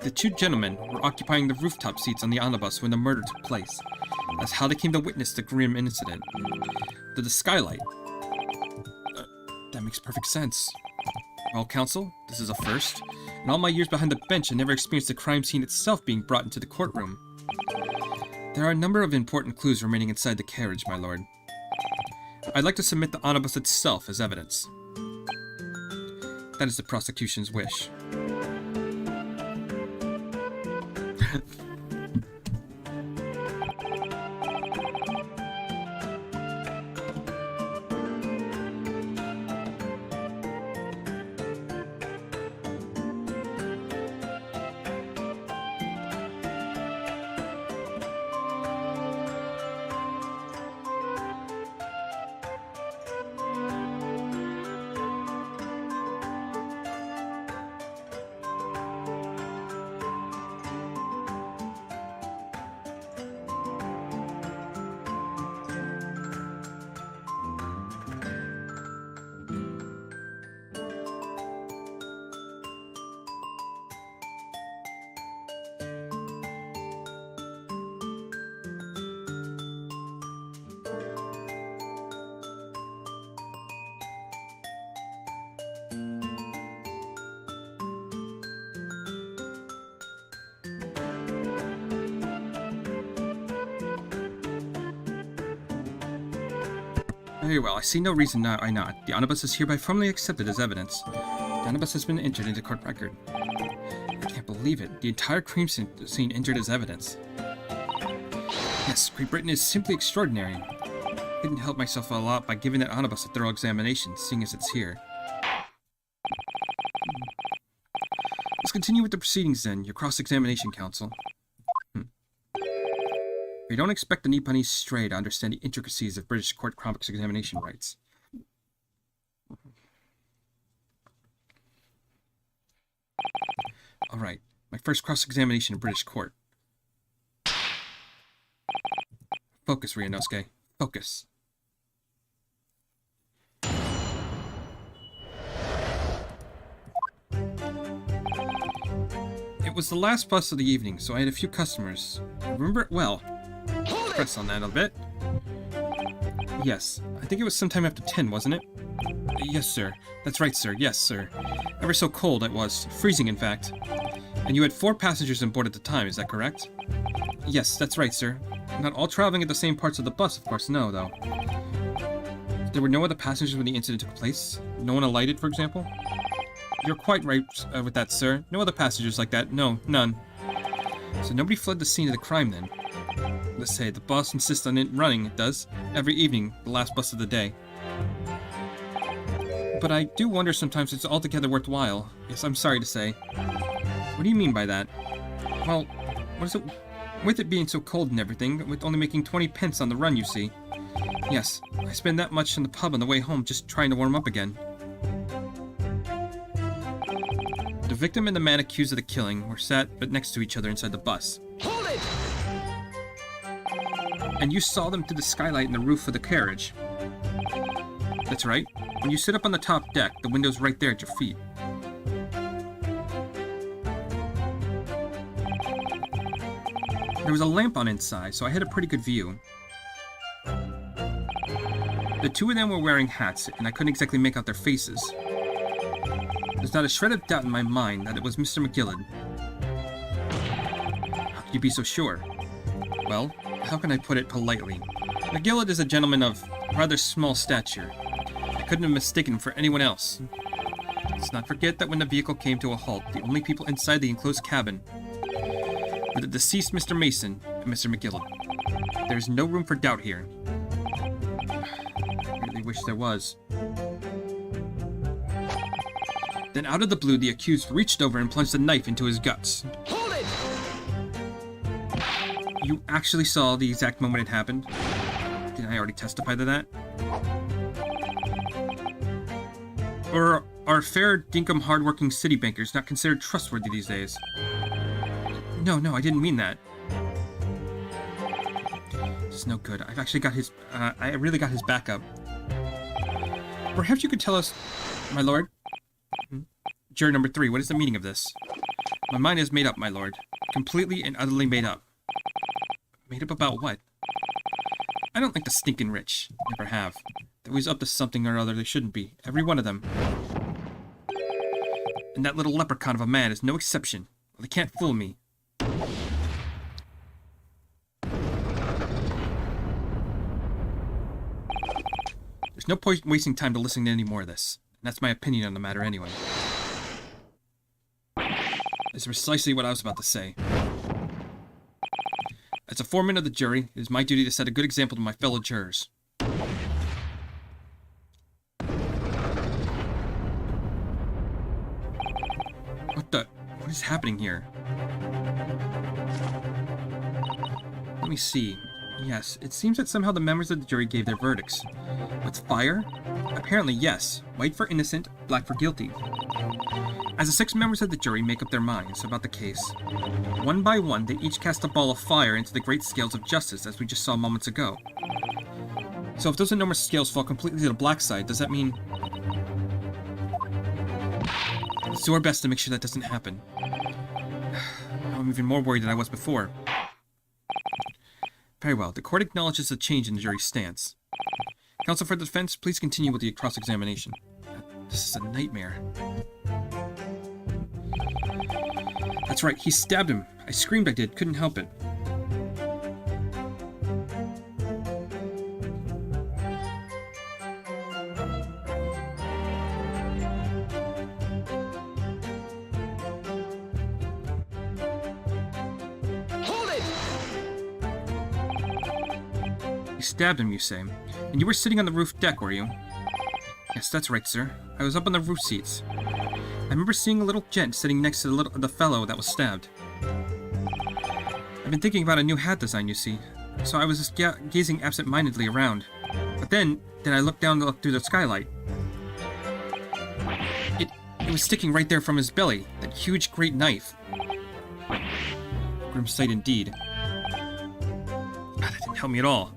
Speaker 1: The 2 gentlemen were occupying the rooftop seats on the omnibus when the murder took place. That's how they came to witness the grim incident. To the skylight. That makes perfect sense. Well, counsel, this is a first. In all my years behind the bench, I never experienced the crime scene itself being brought into the courtroom. There are a number of important clues remaining inside the carriage, my lord. I'd like to submit the omnibus itself as evidence. That is the prosecution's wish. Very well, I see no reason why not. The omnibus is hereby formally accepted as evidence. The omnibus has been entered into court record. I can't believe it. The entire crime scene entered as evidence. Yes, Great Britain is simply extraordinary. I couldn't help myself a lot by giving that omnibus a thorough examination, seeing as it's here. Let's continue with the proceedings then, your cross-examination, counsel. We don't expect the Nipponese stray to understand the intricacies of British court cross-examination rights. Alright, my first cross-examination in British court. Focus, Ryunosuke. Focus. It was the last bus of the evening, so I had a few customers. I remember it well. Press on that a bit. Yes, I think it was sometime after 10, wasn't it? Yes, sir. That's right, sir. Yes, sir. Ever so cold it was. Freezing, in fact. And you had 4 passengers on board at the time, is that correct? Yes, that's right, sir. Not all traveling at the same parts of the bus, of course, no, though. There were no other passengers when the incident took place? No one alighted, for example? You're quite right with that, sir. No other passengers like that. No, none. So nobody fled the scene of the crime, then? Let's say, the bus insists on it running, it does. Every evening, the last bus of the day. But I do wonder sometimes it's altogether worthwhile. Yes, I'm sorry to say. What do you mean by that? Well, what is it... With it being so cold and everything, with only making 20 pence on the run, you see. Yes, I spend that much in the pub on the way home just trying to warm up again. The victim and the man accused of the killing were sat next to each other inside the bus.
Speaker 3: Hold it!
Speaker 1: And you saw them through the skylight in the roof of the carriage. That's right. When you sit up on the top deck, the window's right there at your feet. There was a lamp on inside, so I had a pretty good view. The two of them were wearing hats, and I couldn't exactly make out their faces. There's not a shred of doubt in my mind that it was Mr. McGillard. How could you be so sure? Well, how can I put it politely? McGillard is a gentleman of rather small stature. I couldn't have mistaken him for anyone else. Let's not forget that when the vehicle came to a halt, the only people inside the enclosed cabin were the deceased Mr. Mason and Mr. McGillard. There's no room for doubt here. I really wish there was. Then out of the blue, the accused reached over and plunged a knife into his guts.
Speaker 3: Hold it!
Speaker 1: You actually saw the exact moment it happened? Didn't I already testify to that? Or are fair, dinkum, hard-working city bankers not considered trustworthy these days? No, I didn't mean that. It's no good. I've actually got his... I really got his back up. Perhaps you could tell us, my lord? Juror number 3, what is the meaning of this? My mind is made up, my lord. Completely and utterly made up. Made up about what? I don't think the stinking rich. Never have. They're always up to something or other they shouldn't be. Every one of them. And that little leprechaun of a man is no exception. Well, they can't fool me. There's no point wasting time to listen to any more of this. And that's my opinion on the matter anyway. That's precisely what I was about to say. As a foreman of the jury, it is my duty to set a good example to my fellow jurors. What is happening here? Let me see. Yes, it seems that somehow the members of the jury gave their verdicts. What's fire? Apparently, yes. White for innocent, black for guilty. As the 6 members of the jury make up their minds about the case, one by one, they each cast a ball of fire into the great scales of justice, as we just saw moments ago. So if those enormous scales fall completely to the black side, does that mean... Let's do our best to make sure that doesn't happen. I'm even more worried than I was before. Very well, the court acknowledges the change in the jury's stance. Counsel for the defense, please continue with the cross-examination. This is a nightmare. That's right, he stabbed him. I screamed I did, couldn't help it. You stabbed him, you say. And you were sitting on the roof deck, were you? Yes, that's right, sir. I was up on the roof seats. I remember seeing a little gent sitting next to the fellow that was stabbed. I've been thinking about a new hat design, you see. So I was just gazing absent-mindedly around. But then I looked down through the skylight. It was sticking right there from his belly, that huge great knife. Grim sight indeed. That didn't help me at all.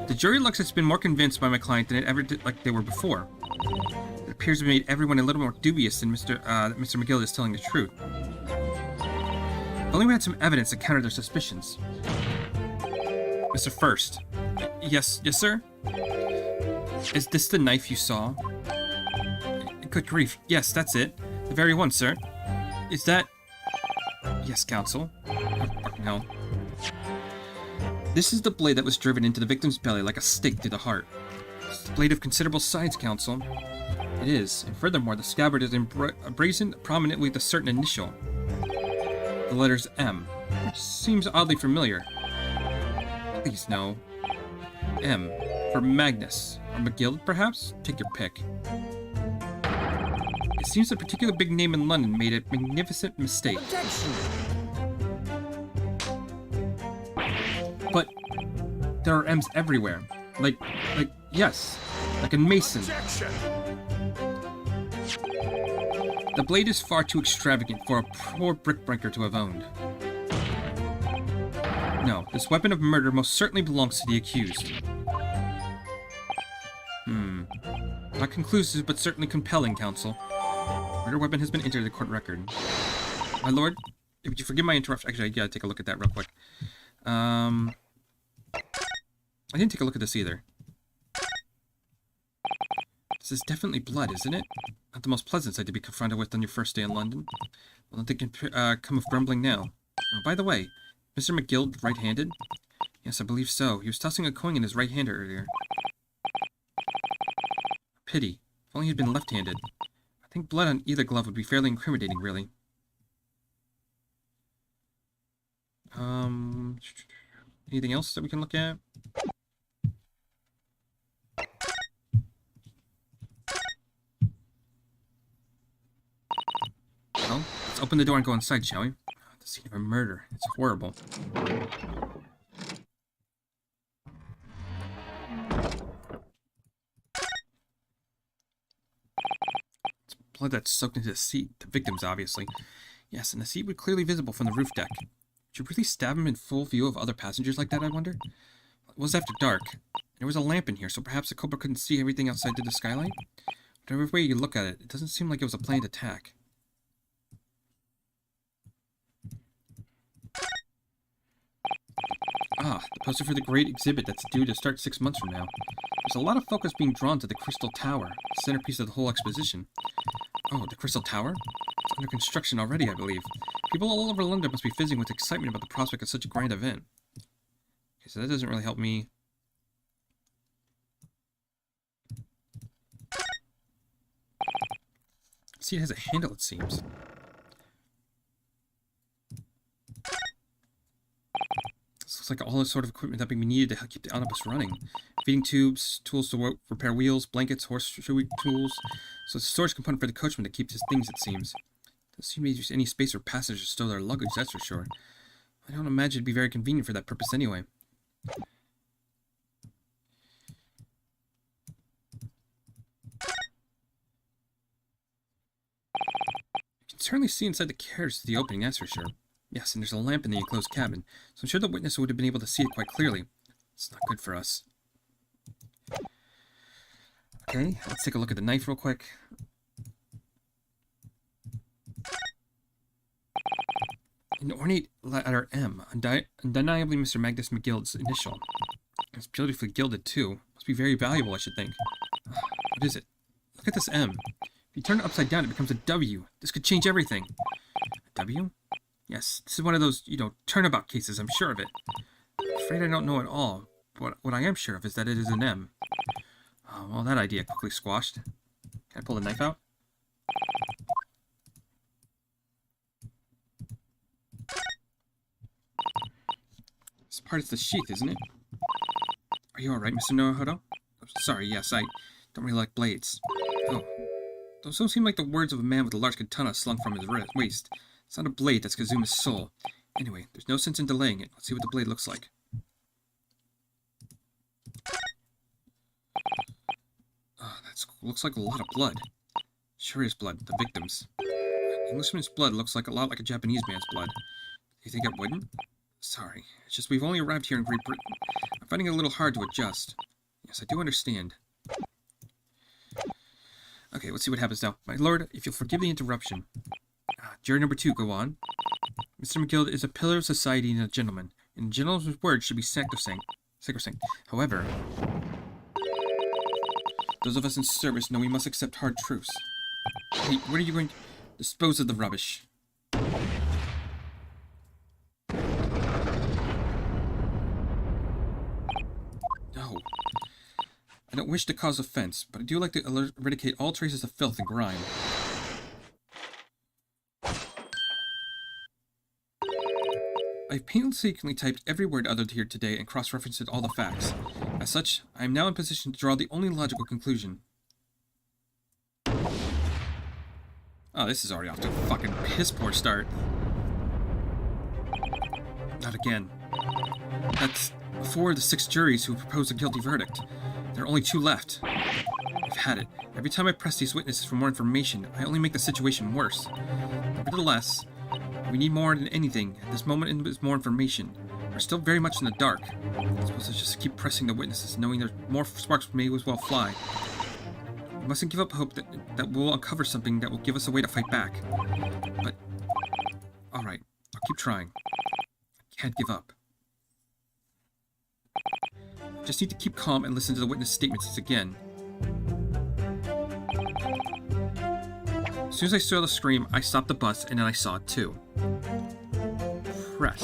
Speaker 1: The jury looks has been more convinced by my client than it ever did like they were before. It appears to have made everyone a little more dubious than Mr. McGill is telling the truth. If only we had some evidence to counter their suspicions. Mr. First. Yes, sir? Is this the knife you saw? Good grief. Yes, that's it. The very one, sir. Is that... Yes, counsel. No. This is the blade that was driven into the victim's belly like a stake through the heart. It's a blade of considerable size, counsel. It is, and furthermore, the scabbard is emblazoned prominently with a certain initial. The letters M, which seems oddly familiar. Please, no. M, for Magnus. Or McGill, perhaps? Take your pick. It seems a particular big name in London made a magnificent mistake. But there are M's everywhere. Yes, like a mason. The blade is far too extravagant for a poor brickbreaker to have owned. No, this weapon of murder most certainly belongs to the accused. Not conclusive, but certainly compelling, counsel. Murder weapon has been entered in the court record. My lord, if you forgive my interruption, actually, I gotta take a look at that real quick. I didn't take a look at this either. This is definitely blood, isn't it? Not the most pleasant sight to be confronted with on your first day in London. Well, nothing can come of grumbling now. Oh, by the way, Mr. McGill right-handed? Yes, I believe so. He was tossing a coin in his right hand earlier. Pity. If only he'd been left-handed. I think blood on either glove would be fairly incriminating, really. Anything else that we can look at? Well, let's open the door and go inside, shall we? The scene of a murder. It's horrible. It's blood that's soaked into the seat. The victim's, obviously. Yes, and the seat was clearly visible from the roof deck. Did you really stab him in full view of other passengers like that, I wonder? It was after dark. There was a lamp in here, so perhaps the culprit couldn't see everything outside through the skylight? Whatever way you look at it, it doesn't seem like it was a planned attack. Ah, the poster for the great exhibit that's due to start 6 months from now. There's a lot of focus being drawn to the Crystal Tower, the centerpiece of the whole exposition. Oh, the Crystal Tower? It's under construction already, I believe. People all over London must be fizzing with excitement about the prospect of such a grand event. Okay, so that doesn't really help me. See, it has a handle, it seems. This looks like all the sort of equipment that would be needed to keep the omnibus running. Feeding tubes, tools to repair wheels, blankets, horseshoe tools. So it's a storage component for the coachman to keep his things, it seems. Doesn't seem to be any space for passengers to stow their luggage, that's for sure. I don't imagine it'd be very convenient for that purpose anyway. You can certainly see inside the carriage to the opening, that's for sure. Yes, and there's a lamp in the enclosed cabin, so I'm sure the witness would have been able to see it quite clearly. It's not good for us. Okay, let's take a look at the knife real quick. An ornate letter M, undeniably Mr. Magnus McGill's initial. It's beautifully gilded, too. Must be very valuable, I should think. What is it? Look at this M. If you turn it upside down, it becomes a W. This could change everything. A W? Yes, this is one of those, turnabout cases, I'm sure of it. I'm afraid I don't know at all, but what I am sure of is that it is an M. Oh, well, that idea quickly squashed. Can I pull the knife out? part is the sheath, isn't it? Are you alright, Mr. Naruhodo? Sorry, yes, I don't really like blades. Oh. Those don't seem like the words of a man with a large katana slung from his waist. It's not a blade, that's Kazuma's soul. Anyway, there's no sense in delaying it. Let's see what the blade looks like. Oh, that looks like a lot of blood. Sure is blood, the victim's. Englishman's blood looks like a lot like a Japanese man's blood. Do you think it wouldn't? Sorry, it's just we've only arrived here in Great Britain. I'm finding it a little hard to adjust. Yes, I do understand. Okay, let's see what happens now. My lord, if you'll forgive the interruption. Jury number 2, go on. Mr. McGill is a pillar of society and a gentleman, and a gentleman's word should be sacrosanct. However, those of us in service know we must accept hard truths. Hey, what are you going to dispose of the rubbish? No. I don't wish to cause offense, but I do like to eradicate all traces of filth and grime. I've painstakingly typed every word uttered here today and cross-referenced all the facts. As such, I am now in position to draw the only logical conclusion. Oh, this is already off to a fucking piss-poor start. Not again. That's 4 of the 6 juries who proposed a guilty verdict. There are only 2 left. I've had it. Every time I press these witnesses for more information, I only make the situation worse. Nevertheless, we need more than anything. At this moment, is more information. We're still very much in the dark. I suppose I just keep pressing the witnesses, knowing there's more sparks may as well fly. We mustn't give up hope that we'll uncover something that will give us a way to fight back. But, alright, I'll keep trying. I can't give up. Just need to keep calm and listen to the witness statements again. As soon as I saw the scream, I stopped the bus, and then I saw it too. Press.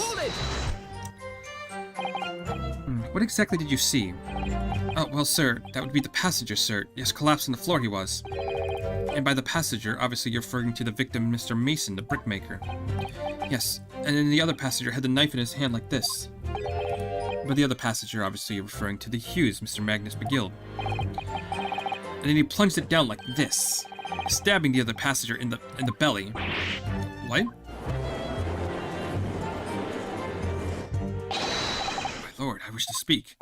Speaker 1: What exactly did you see? Oh, well, sir, that would be the passenger, sir. Yes, collapsed on the floor he was. And by the passenger, obviously you're referring to the victim, Mr. Mason, the brickmaker. Yes, and then the other passenger had the knife in his hand like this. By the other passenger, obviously you're referring to the Hughes, Mr. Magnus McGill. And then he plunged it down like this, stabbing the other passenger in the belly. What? My lord, I wish to speak.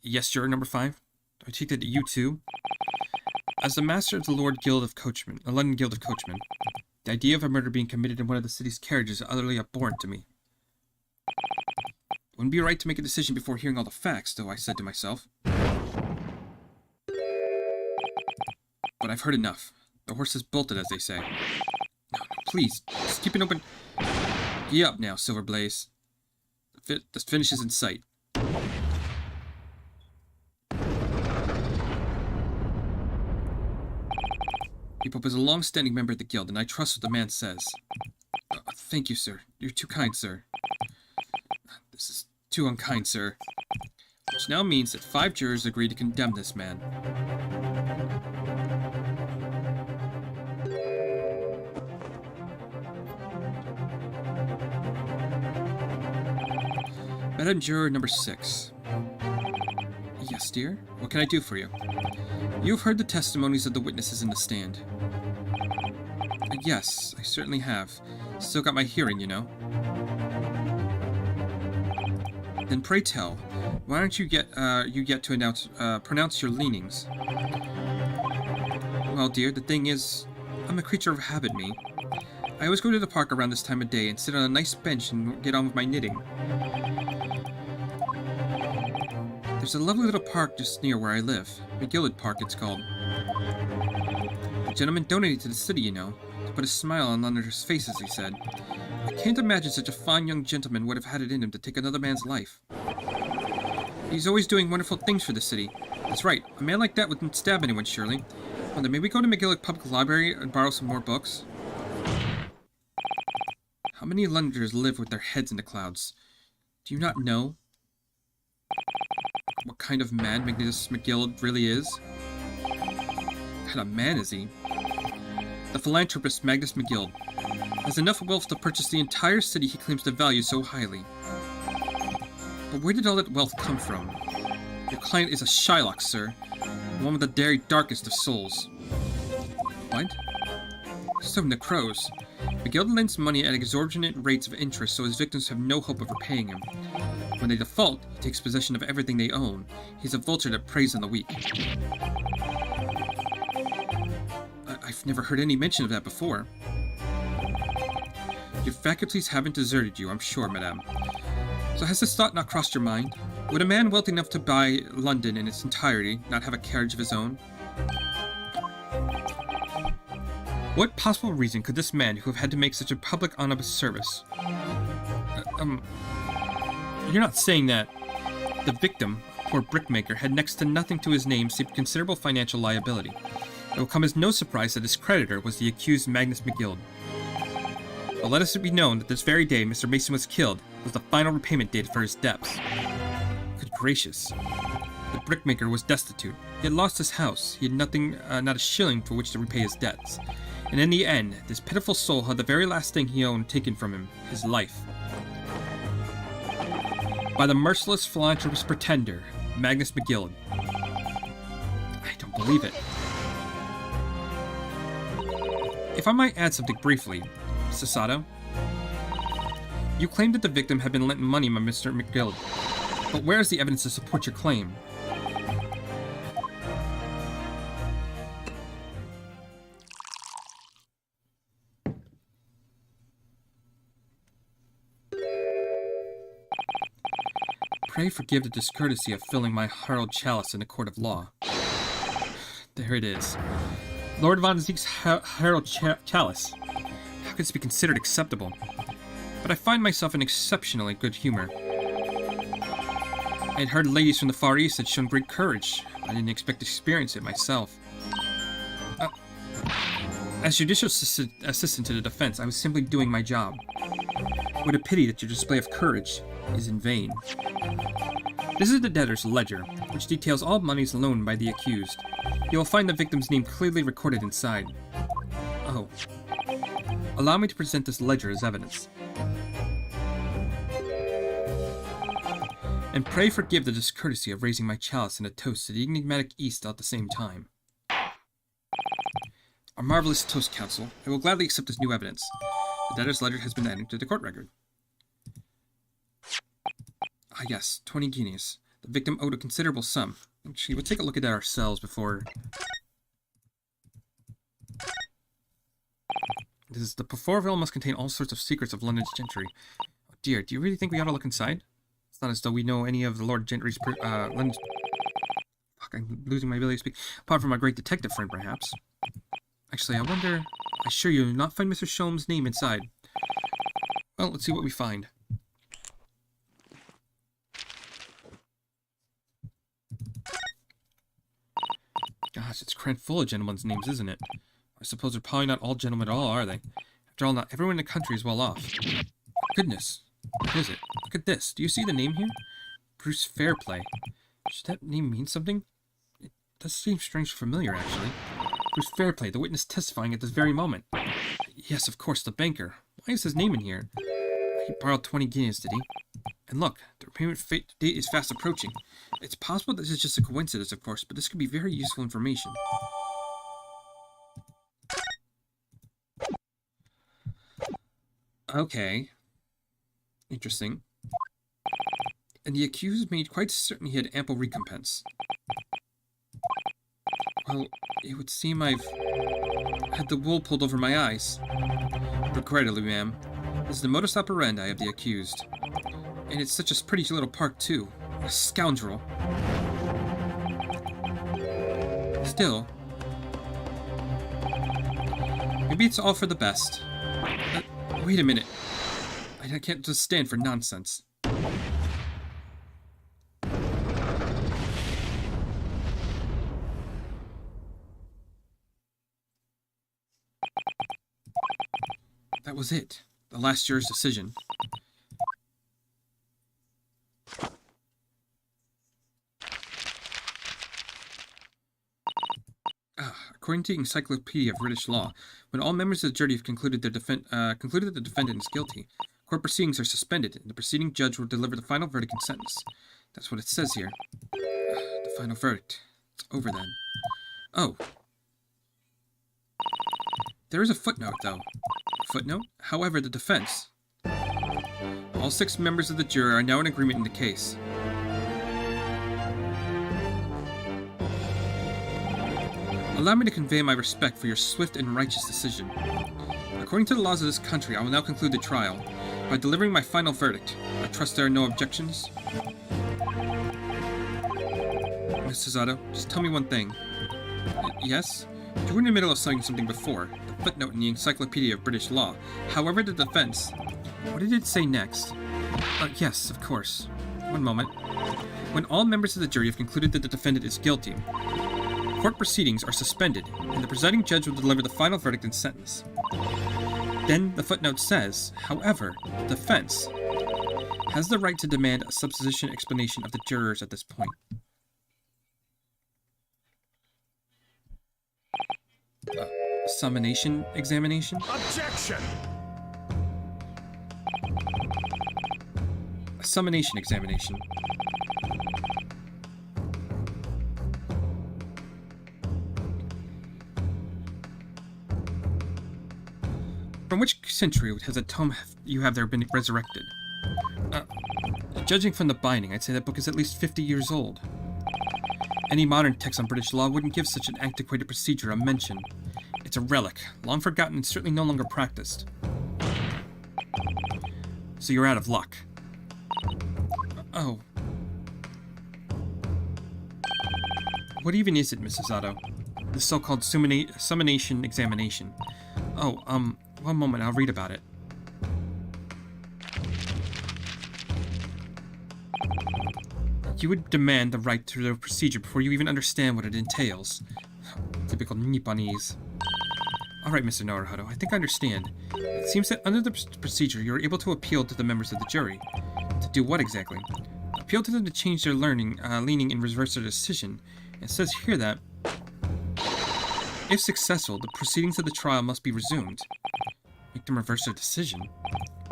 Speaker 1: Yes, juror number 5? Do I take that you too? As the master of the London Guild of Coachmen, the idea of a murder being committed in one of the city's carriages is utterly abhorrent to me. It wouldn't be right to make a decision before hearing all the facts, though, I said to myself. But I've heard enough. The horse has bolted, as they say. No, please, just keep it open. Gee up now, Silver Blaze. The finish is in sight. Bebop is a long-standing member of the guild, and I trust what the man says. Thank you, sir. You're too kind, sir. This is too unkind, sir. Which now means that 5 jurors agree to condemn this man. Madam Juror number 6. Yes, dear? What can I do for you? You've heard the testimonies of the witnesses in the stand. Yes, I certainly have. Still got my hearing, you know. Then pray tell, why don't you get to pronounce your leanings? Well, dear, the thing is, I'm a creature of habit, me. I always go to the park around this time of day and sit on a nice bench and get on with my knitting. There's a lovely little park just near where I live. McGillard Park, it's called. The gentleman donated to the city, you know, to put a smile on others' faces, he said. I can't imagine such a fine young gentleman would have had it in him to take another man's life. He's always doing wonderful things for the city. That's right, a man like that wouldn't stab anyone, surely. Well, then, may we go to McGillard Public Library and borrow some more books? How many Londoners live with their heads in the clouds? Do you not know what kind of man Magnus McGill really is? What kind of man is he? The philanthropist Magnus McGill has enough wealth to purchase the entire city he claims to value so highly. But where did all that wealth come from? Your client is a Shylock, sir. One with the very darkest of souls. What? So necros. McGill lends money at exorbitant rates of interest so his victims have no hope of repaying him. When they default, he takes possession of everything they own. He's a vulture that preys on the weak. I've never heard any mention of that before. Your faculties haven't deserted you, I'm sure, madame. So has this thought not crossed your mind? Would a man wealthy enough to buy London in its entirety not have a carriage of his own? What possible reason could this man who have had to make such a public honest service? You're not saying that the victim, poor brickmaker, had next to nothing to his name save considerable financial liability. It will come as no surprise that his creditor was the accused Magnus McGill. But let us be known that this very day Mr. Mason was killed was the final repayment date for his debts. Good gracious. The brickmaker was destitute. He had lost his house. He had nothing, not a shilling for which to repay his debts. And in the end, this pitiful soul had the very last thing he owned taken from him, his life. By the merciless philanthropist pretender, Magnus McGill. I don't believe it. If I might add something briefly, Sasato. You claim that the victim had been lent money by Mr. McGill, but where is the evidence to support your claim? Pray forgive the discourtesy of filling my herald chalice in a court of law. There it is. Lord Von Zeke's herald chalice. How could this be considered acceptable? But I find myself in exceptionally good humor. I had heard ladies from the Far East had shown great courage. I didn't expect to experience it myself. As judicial assistant to the defense, I was simply doing my job. What a pity that your display of courage is in vain. This is the debtor's ledger, which details all monies loaned by the accused. You will find the victim's name clearly recorded inside. Oh. Allow me to present this ledger as evidence. And pray forgive the discourtesy of raising my chalice in a toast to the enigmatic East at the same time. A marvelous toast, counsel. I will gladly accept this new evidence. The debtor's ledger has been added to the court record. Ah yes, 20 guineas. The victim owed a considerable sum. Actually, we'll take a look at that ourselves before... The Porforville must contain all sorts of secrets of London's gentry. Oh dear, do you really think we ought to look inside? It's not as though we know any of the Lord Gentry's... London's... Fuck, I'm losing my ability to speak. Apart from our great detective friend, perhaps. Actually, I wonder... I assure you will not find Mr. Sholm's name inside. Well, let's see what we find. Gosh, it's crammed full of gentlemen's names, isn't it? I suppose they're probably not all gentlemen at all, are they? After all, not everyone in the country is well off. Goodness. What is it? Look at this. Do you see the name here? Bruce Fairplay. Should that name mean something? It does seem strangely familiar, actually. Bruce Fairplay, the witness testifying at this very moment. Yes, of course, the banker. Why is his name in here? He borrowed 20 guineas, did he? And look, the repayment date is fast approaching. It's possible that this is just a coincidence, of course, but this could be very useful information. Okay. Interesting. And the accused made quite certain he had ample recompense. Well, it would seem I've had the wool pulled over my eyes. Regrettably, ma'am. This is the modus operandi of the accused. And it's such a pretty little park, too. A scoundrel. Still, maybe it's all for the best. Wait a minute. I can't just stand for nonsense. That was it. The last juror's decision. According to the Encyclopedia of British Law, when all members of the jury have concluded that the defendant is guilty, Court proceedings are suspended, and the proceeding judge will deliver the final verdict and sentence. That's what it says here. The final verdict. It's over then. Oh. There is a footnote, though. Footnote? However, the defense. All 6 members of the jury are now in agreement in the case. Allow me to convey my respect for your swift and righteous decision. According to the laws of this country, I will now conclude the trial by delivering my final verdict. I trust there are no objections. Mr. Zato, just tell me one thing. Yes? You were in the middle of saying something before. The footnote in the Encyclopedia of British Law. However, the defense... What did it say next? Yes, of course. One moment. When all members of the jury have concluded that the defendant is guilty, court proceedings are suspended, and the presiding judge will deliver the final verdict and sentence. Then the footnote says, however, the defense has the right to demand a supposition explanation of the jurors at this point. Summation examination?
Speaker 5: Objection!
Speaker 1: A summation examination. From which century has a tome you have there been resurrected? Judging from the binding, I'd say that book is at least 50 years old. Any modern text on British law wouldn't give such an antiquated procedure a mention. It's a relic, long forgotten and certainly no longer practiced. So you're out of luck. Oh. What even is it, Mrs. Otto? The so-called summation examination. Oh, one moment, I'll read about it. You would demand the right to the procedure before you even understand what it entails. Typical Nipponese. Alright, Mr. Naruhodo, I think I understand. It seems that under the procedure, you are able to appeal to the members of the jury. To do what exactly? Appeal to them to change their leaning and reverse their decision. It says here that, if successful, the proceedings of the trial must be resumed. Make them reverse their decision.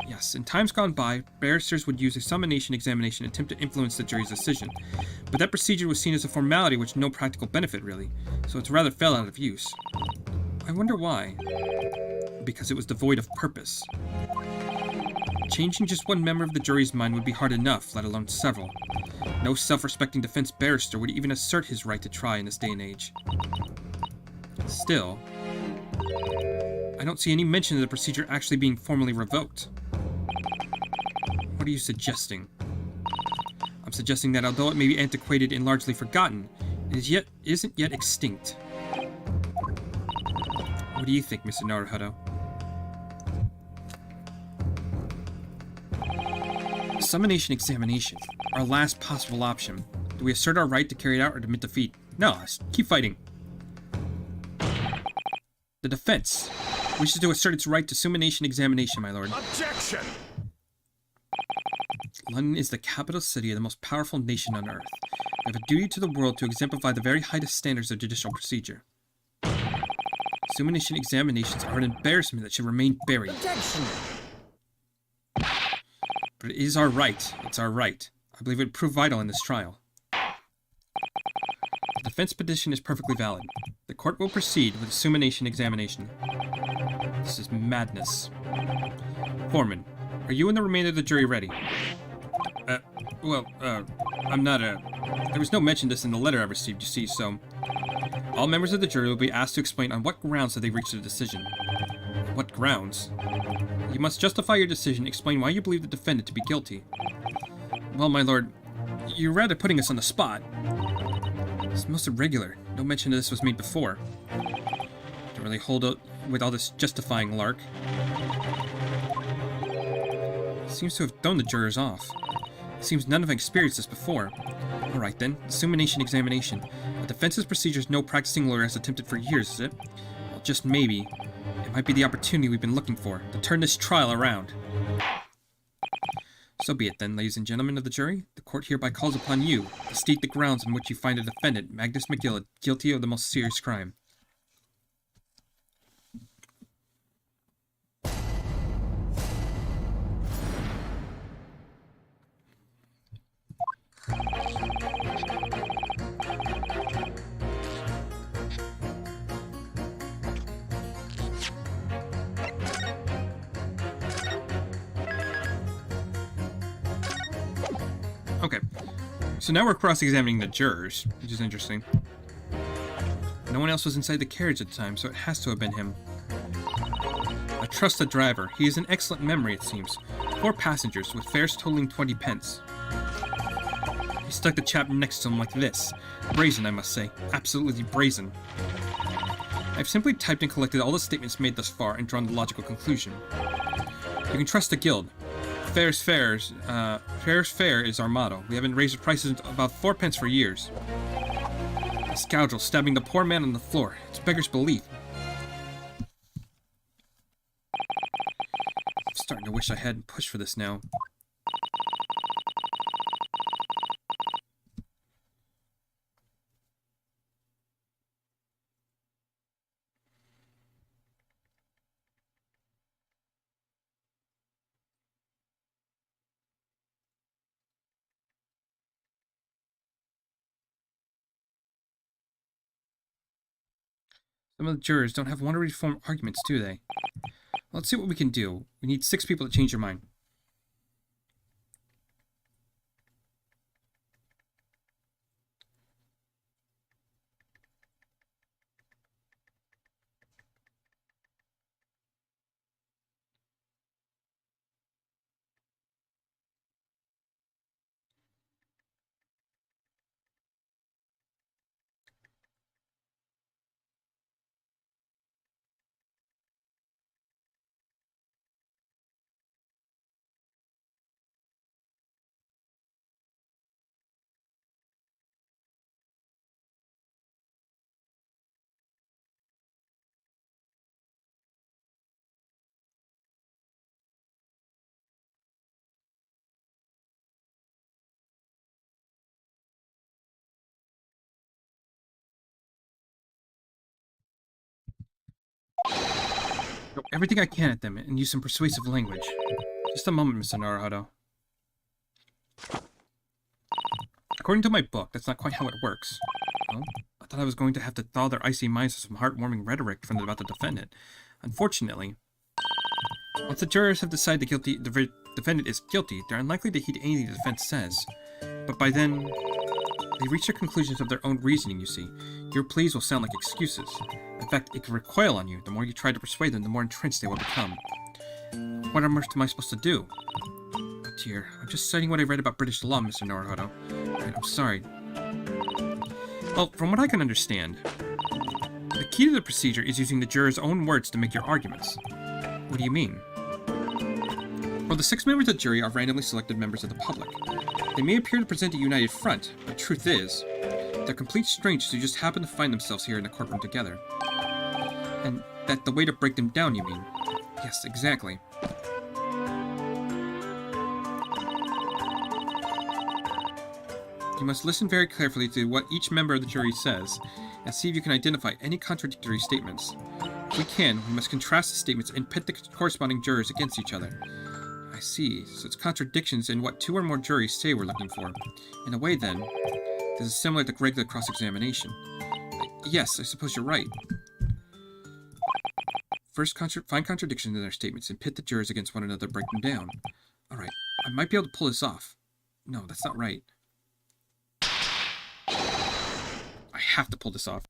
Speaker 1: Yes, in times gone by, barristers would use a summation examination to attempt to influence the jury's decision. But that procedure was seen as a formality which no practical benefit, really, so it's rather fell out of use. I wonder why. Because it was devoid of purpose. Changing just one member of the jury's mind would be hard enough, let alone several. No self-respecting defense barrister would even assert his right to try in this day and age. Still, I don't see any mention of the procedure actually being formally revoked. What are you suggesting? I'm suggesting that although it may be antiquated and largely forgotten, it isn't yet extinct. What do you think, Mr. Naruhodo? Summation examination. Our last possible option. Do we assert our right to carry it out or admit defeat? No, keep fighting. The defense wishes to assert its right to summation examination, my lord.
Speaker 5: Objection!
Speaker 1: London is the capital city of the most powerful nation on earth. We have a duty to the world to exemplify the very highest standards of judicial procedure. Summation examinations are an embarrassment that should remain buried.
Speaker 3: Objection!
Speaker 1: But it is our right. It's our right. I believe it would prove vital in this trial. The defense petition is perfectly valid. The court will proceed with the summation examination. This is madness. Foreman, are you and the remainder of the jury ready? I'm not There was no mention of this in the letter I received, you see, so... All members of the jury will be asked to explain on what grounds have they reached a decision. What grounds? You must justify your decision, explain why you believe the defendant to be guilty. Well, my lord, you're rather putting us on the spot. It's most irregular. No mention of this was made before. Don't really hold up with all this justifying lark. Seems to have thrown the jurors off. It seems none have experienced this before. Alright then, summation examination. A defense's procedures no practicing lawyer has attempted for years, is it? Well, just maybe. It might be the opportunity we've been looking for, to turn this trial around. So be it then, ladies and gentlemen of the jury. The court hereby calls upon you to state the grounds on which you find the defendant, Magnus McGill, guilty of the most serious crime. Okay. So now we're cross-examining the jurors, which is interesting. No one else was inside the carriage at the time, so it has to have been him. I trust the driver. He has an excellent memory, it seems. 4 passengers, with fares totaling 20 pence. He stuck the chap next to him like this. Brazen, I must say. Absolutely brazen. I've simply typed and collected all the statements made thus far and drawn the logical conclusion. You can trust the guild. Fair's fair is our motto. We haven't raised the prices about 4 pence for years. A scoundrel stabbing the poor man on the floor. It's beggar's belief. I'm starting to wish I hadn't pushed for this now. Some of the jurors don't have one to reform arguments, do they? Well, let's see what we can do. We need 6 people to change your mind. Throw everything I can at them and use some persuasive language. Just a moment, Mr. Naruhodo. According to my book, that's not quite how it works. Well, I thought I was going to have to thaw their icy minds with some heartwarming rhetoric about the defendant. Unfortunately, once the jurors have decided the defendant is guilty, they're unlikely to heed anything the defense says. But by then, they reach their conclusions of their own reasoning, you see. Your pleas will sound like excuses. In fact, it can recoil on you. The more you try to persuade them, the more entrenched they will become. What on earth am I supposed to do? Oh dear, I'm just citing what I read about British law, Mr. Naruhodo. I'm sorry. Well, from what I can understand, the key to the procedure is using the jurors' own words to make your arguments. What do you mean? Well, the 6 members of the jury are randomly selected members of the public. They may appear to present a united front, but the truth is, they're complete strangers who just happen to find themselves here in a courtroom together. And that the way to break them down, you mean? Yes, exactly. You must listen very carefully to what each member of the jury says, and see if you can identify any contradictory statements. If we can, we must contrast the statements and pit the corresponding jurors against each other. I see, so it's contradictions in what 2 or more juries say we're looking for. In a way, then, this is similar to regular cross-examination. Yes, I suppose you're right. First, find contradictions in their statements and pit the jurors against one another, break them down. Alright, I might be able to pull this off. No, that's not right. I have to pull this off.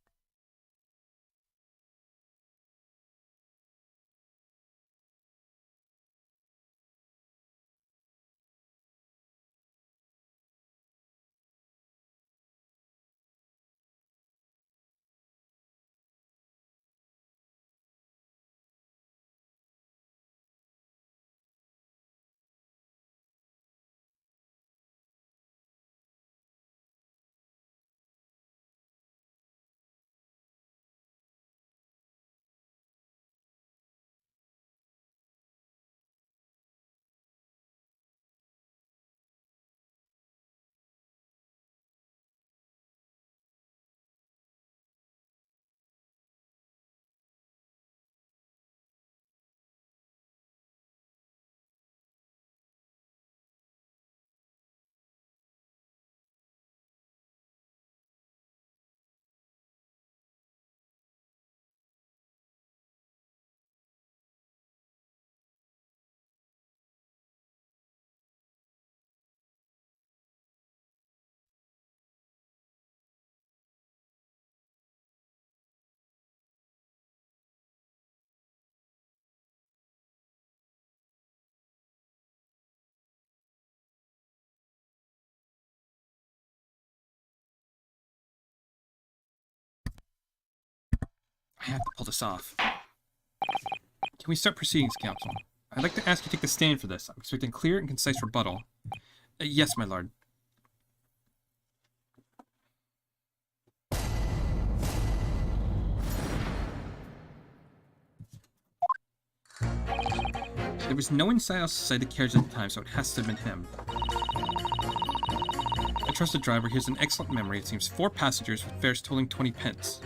Speaker 1: I have to pull this off. Can we start proceedings, Counsel? I'd like to ask you to take the stand for this. I'm expecting clear and concise rebuttal. Yes, my lord. There was no one inside the carriage at the time, so it has to have been him. I trust the driver. He has an excellent memory. It seems 4 passengers with fares totaling 20 pence.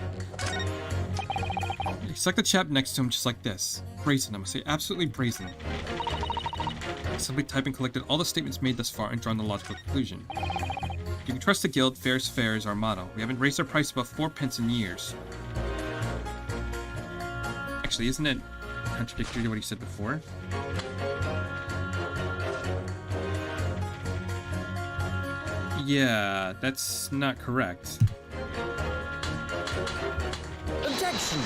Speaker 1: He's like the chap next to him, just like this. Brazen, I must say, absolutely brazen. I simply typed and collected all the statements made thus far and drawn the logical conclusion. If you can trust the guild, fair is our motto. We haven't raised our price above 4 pence in years. Actually, isn't it contradictory to what he said before? Yeah, that's not correct.
Speaker 3: Objection!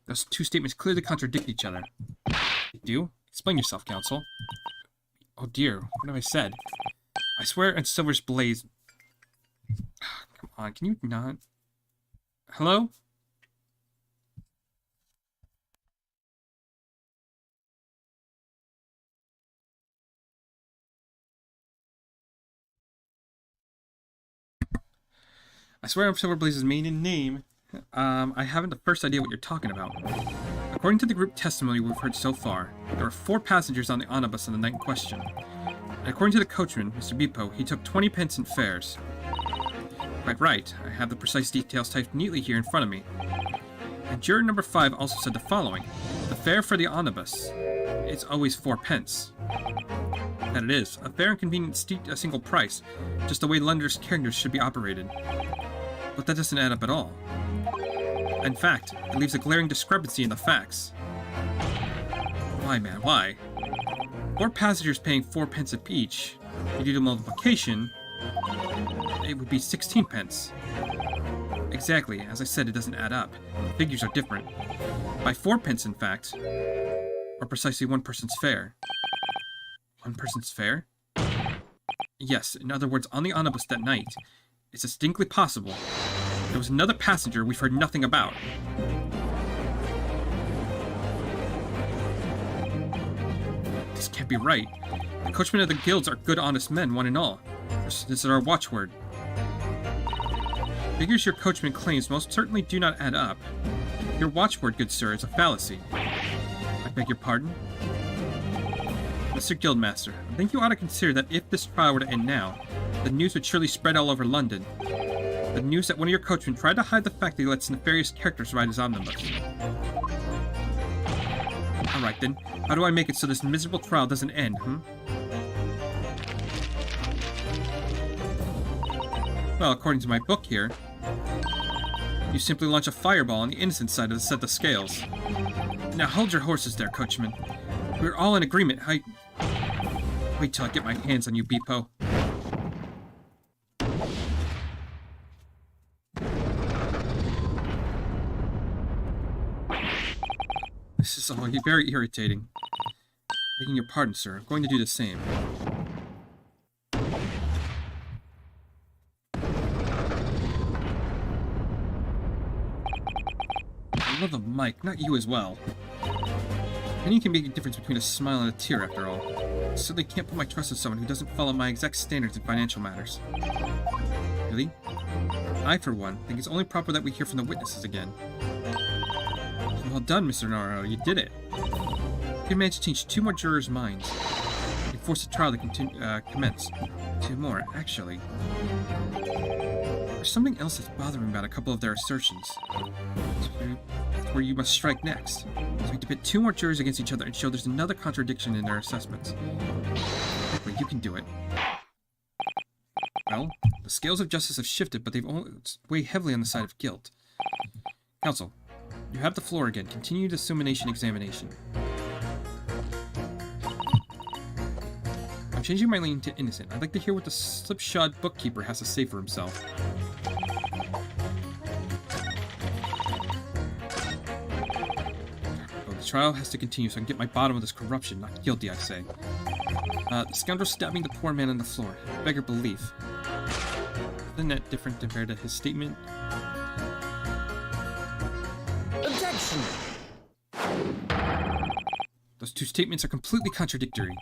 Speaker 1: Those 2 statements clearly contradict each other. They do? Explain yourself, Counsel. Oh dear, what have I said? I swear on Silver's blaze... Come on, can you not? Hello? I swear on Silverblaze's maiden name, I haven't the first idea what you're talking about. According to the group testimony we've heard so far, there were 4 passengers on the omnibus on the night in question. And according to the coachman, Mr. Bipo, he took 20 pence in fares. Quite right, I have the precise details typed neatly here in front of me. And juror number 5 also said the following: the fare for the omnibus is always 4 pence. That it is, a fair and convenient a single price, just the way Londoners' characters should be operated. But that doesn't add up at all. In fact, it leaves a glaring discrepancy in the facts. Why, man, why? 4 passengers paying 4 pence each. If you do the multiplication, it would be 16 pence. Exactly, as I said, it doesn't add up. The figures are different. By 4 pence, in fact. Or precisely 1 person's fare. 1 person's fare? Yes, in other words, on the omnibus that night, it's distinctly possible there was another passenger we've heard nothing about. This can't be right. The coachmen of the guilds are good, honest men, one and all. This is our watchword. Figures your coachman claims most certainly do not add up. Your watchword, good sir, is a fallacy. I beg your pardon? Mr. Guildmaster, I think you ought to consider that if this trial were to end now, the news would surely spread all over London. The news that one of your coachmen tried to hide the fact that he lets nefarious characters ride his omnibus. Alright then, how do I make it so this miserable trial doesn't end, Well, according to my book here, you simply launch a fireball on the innocent side of the set of scales. Now hold your horses there, coachman. We're all in agreement. Wait till I get my hands on you, Bipo. This is all very irritating. Begging your pardon, sir. I'm going to do the same. I love the mic, not you as well. Any can make a difference between a smile and a tear, after all. I certainly can't put my trust in someone who doesn't follow my exact standards in financial matters. Really? I, for one, think it's only proper that we hear from the witnesses again. Well done, Mr. Naruto, you did it. You can manage to change 2 more jurors' minds. You forced the trial to commence. 2 more, actually. There's something else that's bothering me about a couple of their assertions. That's where you must strike next. So we have to pit 2 more jurors against each other and show there's another contradiction in their assessments. But you can do it. Well, the scales of justice have shifted, but they've only weighed heavily on the side of guilt. Counsel, you have the floor again. Continue the summation examination. I'm changing my lean to innocent. I'd like to hear what the slipshod bookkeeper has to say for himself. Well, the trial has to continue so I can get my bottom of this corruption. Not guilty, I say. The scoundrel stabbing the poor man on the floor. Beggar belief. Isn't that different compared to his statement? Those two statements are completely contradictory.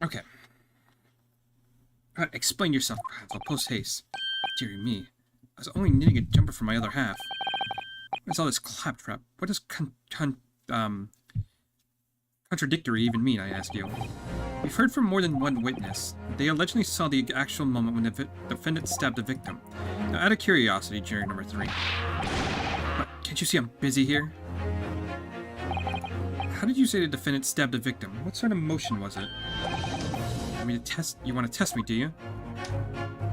Speaker 1: Okay. Explain yourself, perhaps. I'll post haste. Dear me. I was only knitting a jumper for my other half. What's all this claptrap? What does contradictory even mean, I ask you? We've heard from more than one witness. They allegedly saw the actual moment when the defendant stabbed the victim. Now, out of curiosity, jury number 3. What, can't you see I'm busy here? How did you say the defendant stabbed the victim? What sort of motion was it? You want to test me, do you?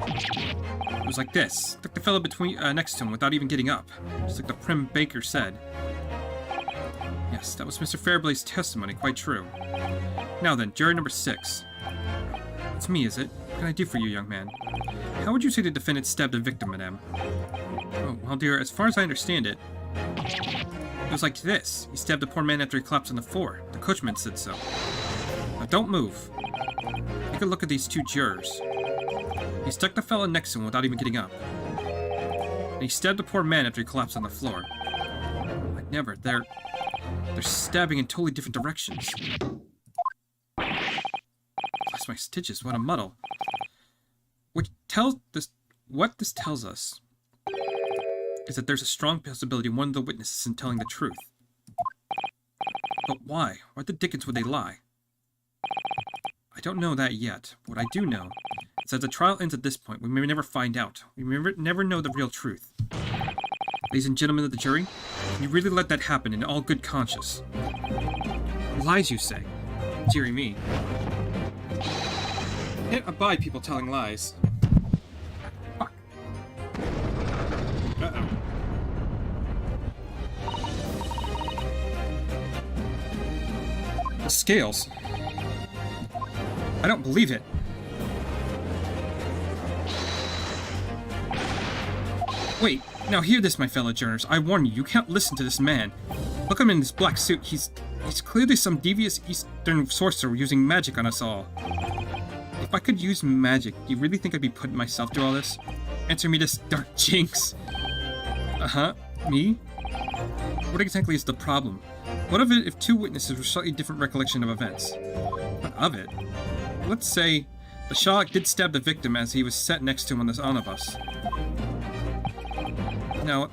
Speaker 1: It was like this. Took the fellow next to him without even getting up. Just like the prim baker said. Yes, that was Mr. Fairblade's testimony, quite true. Now then, jury number 6. It's me, is it? What can I do for you, young man? How would you say the defendant stabbed the victim, madame? Oh, well, dear, as far as I understand it, it was like this. He stabbed the poor man after he collapsed on the floor. The coachman said so. Now don't move. Take a look at these 2 jurors. He stuck the fellow next to him without even getting up. And he stabbed the poor man after he collapsed on the floor. I never. They're stabbing in totally different directions. Bless my stitches, what a muddle. What this tells us is that there's a strong possibility one of the witnesses isn't telling the truth. But why? Why the dickens would they lie? I don't know that yet. What I do know is that the trial ends at this point. We may never find out. We may never know the real truth. Ladies and gentlemen of the jury, can you really let that happen in all good conscience? Lies, you say? Dearie me. Can't abide people telling lies. Fuck. Uh-oh. The scales. I don't believe it. Wait, now hear this, my fellow jurors. I warn you, you can't listen to this man. Look at him in this black suit. He's clearly some devious Eastern sorcerer using magic on us all. If I could use magic, do you really think I'd be putting myself through all this? Answer me this, dark jinx. Uh-huh, me? What exactly is the problem? What of it if 2 witnesses were slightly different recollection of events? What of it? Let's say the Sherlock did stab the victim as he was sat next to him on this omnibus. Now,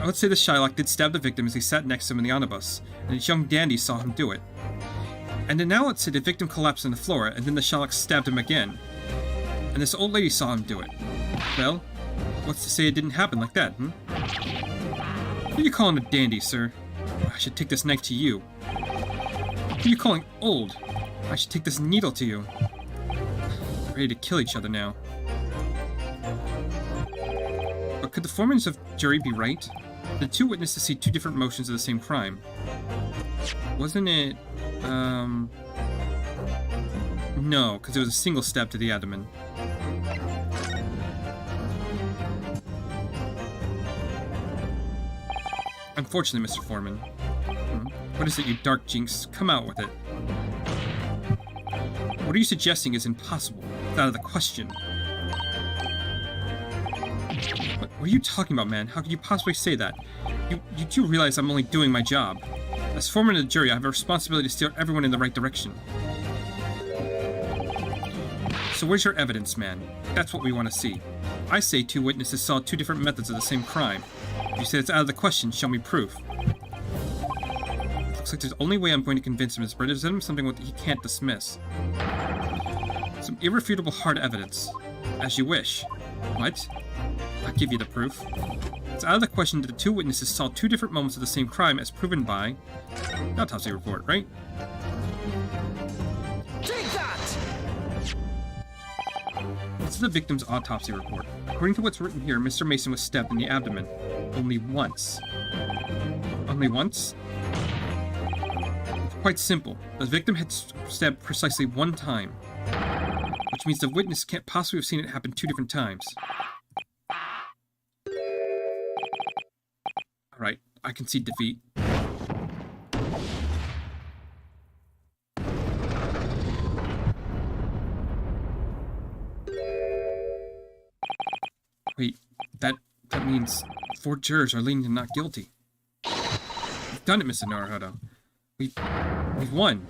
Speaker 1: let's say the Shylock did stab the victim as he sat next to him in the omnibus, and his young dandy saw him do it. And then now let's say the victim collapsed on the floor, and then the Shylock stabbed him again. And this old lady saw him do it. Well, what's to say it didn't happen like that, What are you calling a dandy, sir? I should take this knife to you. What are you calling old? I should take this needle to you. They're ready to kill each other now. But could the foreman of jury be right? The 2 witnesses see 2 different motions of the same crime. Wasn't it, no, because it was a single stab to the abdomen. Unfortunately, Mr. Foreman. What is it, you dark jinx? Come out with it. What are you suggesting is impossible? It's out of the question. What are you talking about, man? How could you possibly say that? You do realize I'm only doing my job. As foreman of the jury, I have a responsibility to steer everyone in the right direction. So where's your evidence, man? That's what we want to see. I say 2 witnesses saw 2 different methods of the same crime. You say it's out of the question, show me proof. Looks like there's only way I'm going to convince him is present him something what he can't dismiss. Some irrefutable hard evidence. As you wish. What? I'll give you the proof. It's out of the question that the 2 witnesses saw 2 different moments of the same crime as proven by the autopsy report, right?
Speaker 5: Take that!
Speaker 1: This is the victim's autopsy report. According to what's written here, Mr. Mason was stabbed in the abdomen. Only once. Only once? Quite simple. The victim had stabbed precisely 1 time. Which means the witness can't possibly have seen it happen 2 different times. Alright, I concede defeat. Wait, that means 4 jurors are leaning to not guilty. We've done it, Mr. Naruhodo. We've won.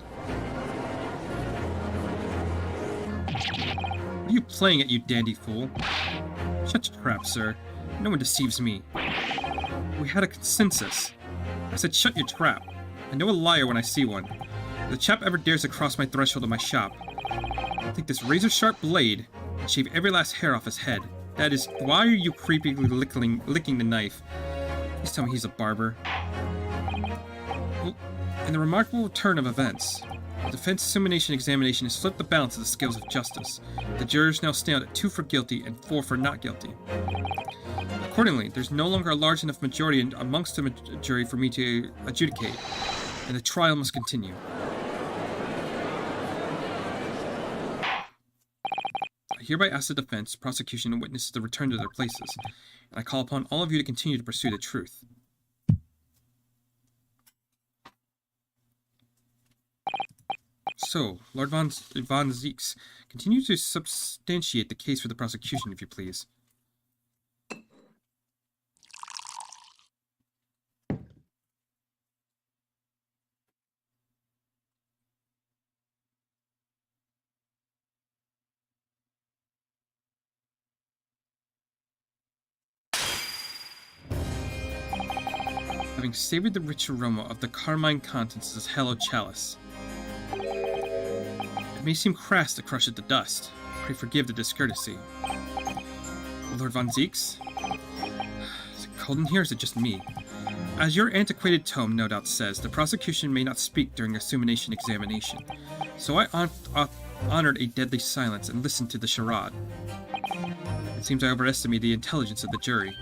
Speaker 1: What are you playing at, you dandy fool? Shut your trap, sir. No one deceives me. We had a consensus. I said shut your trap. I know a liar when I see one. If the chap ever dares to cross my threshold of my shop, I'll take this razor-sharp blade and shave every last hair off his head. That is, why are you creepily licking the knife? Please tell me he's a barber. Well, in the remarkable turn of events, the defense assimilation examination has flipped the balance of the scales of justice. The jurors now stand at 2 for guilty and 4 for not guilty. Accordingly, there's no longer a large enough majority amongst the jury for me to adjudicate, and the trial must continue. I hereby ask the defense, prosecution, and witnesses to return to their places, and I call upon all of you to continue to pursue the truth. So, Lord von Zieks, continue to substantiate the case for the prosecution, if you please. Having savored the rich aroma of the carmine contents of this hallowed chalice, it may seem crass to crush it to dust. Pray forgive the discourtesy. Lord von Zieks? Is it cold in here, or is it just me? As your antiquated tome no doubt says, the prosecution may not speak during a assimilation examination, so I honored a deadly silence and listened to the charade. It seems I overestimated the intelligence of the jury.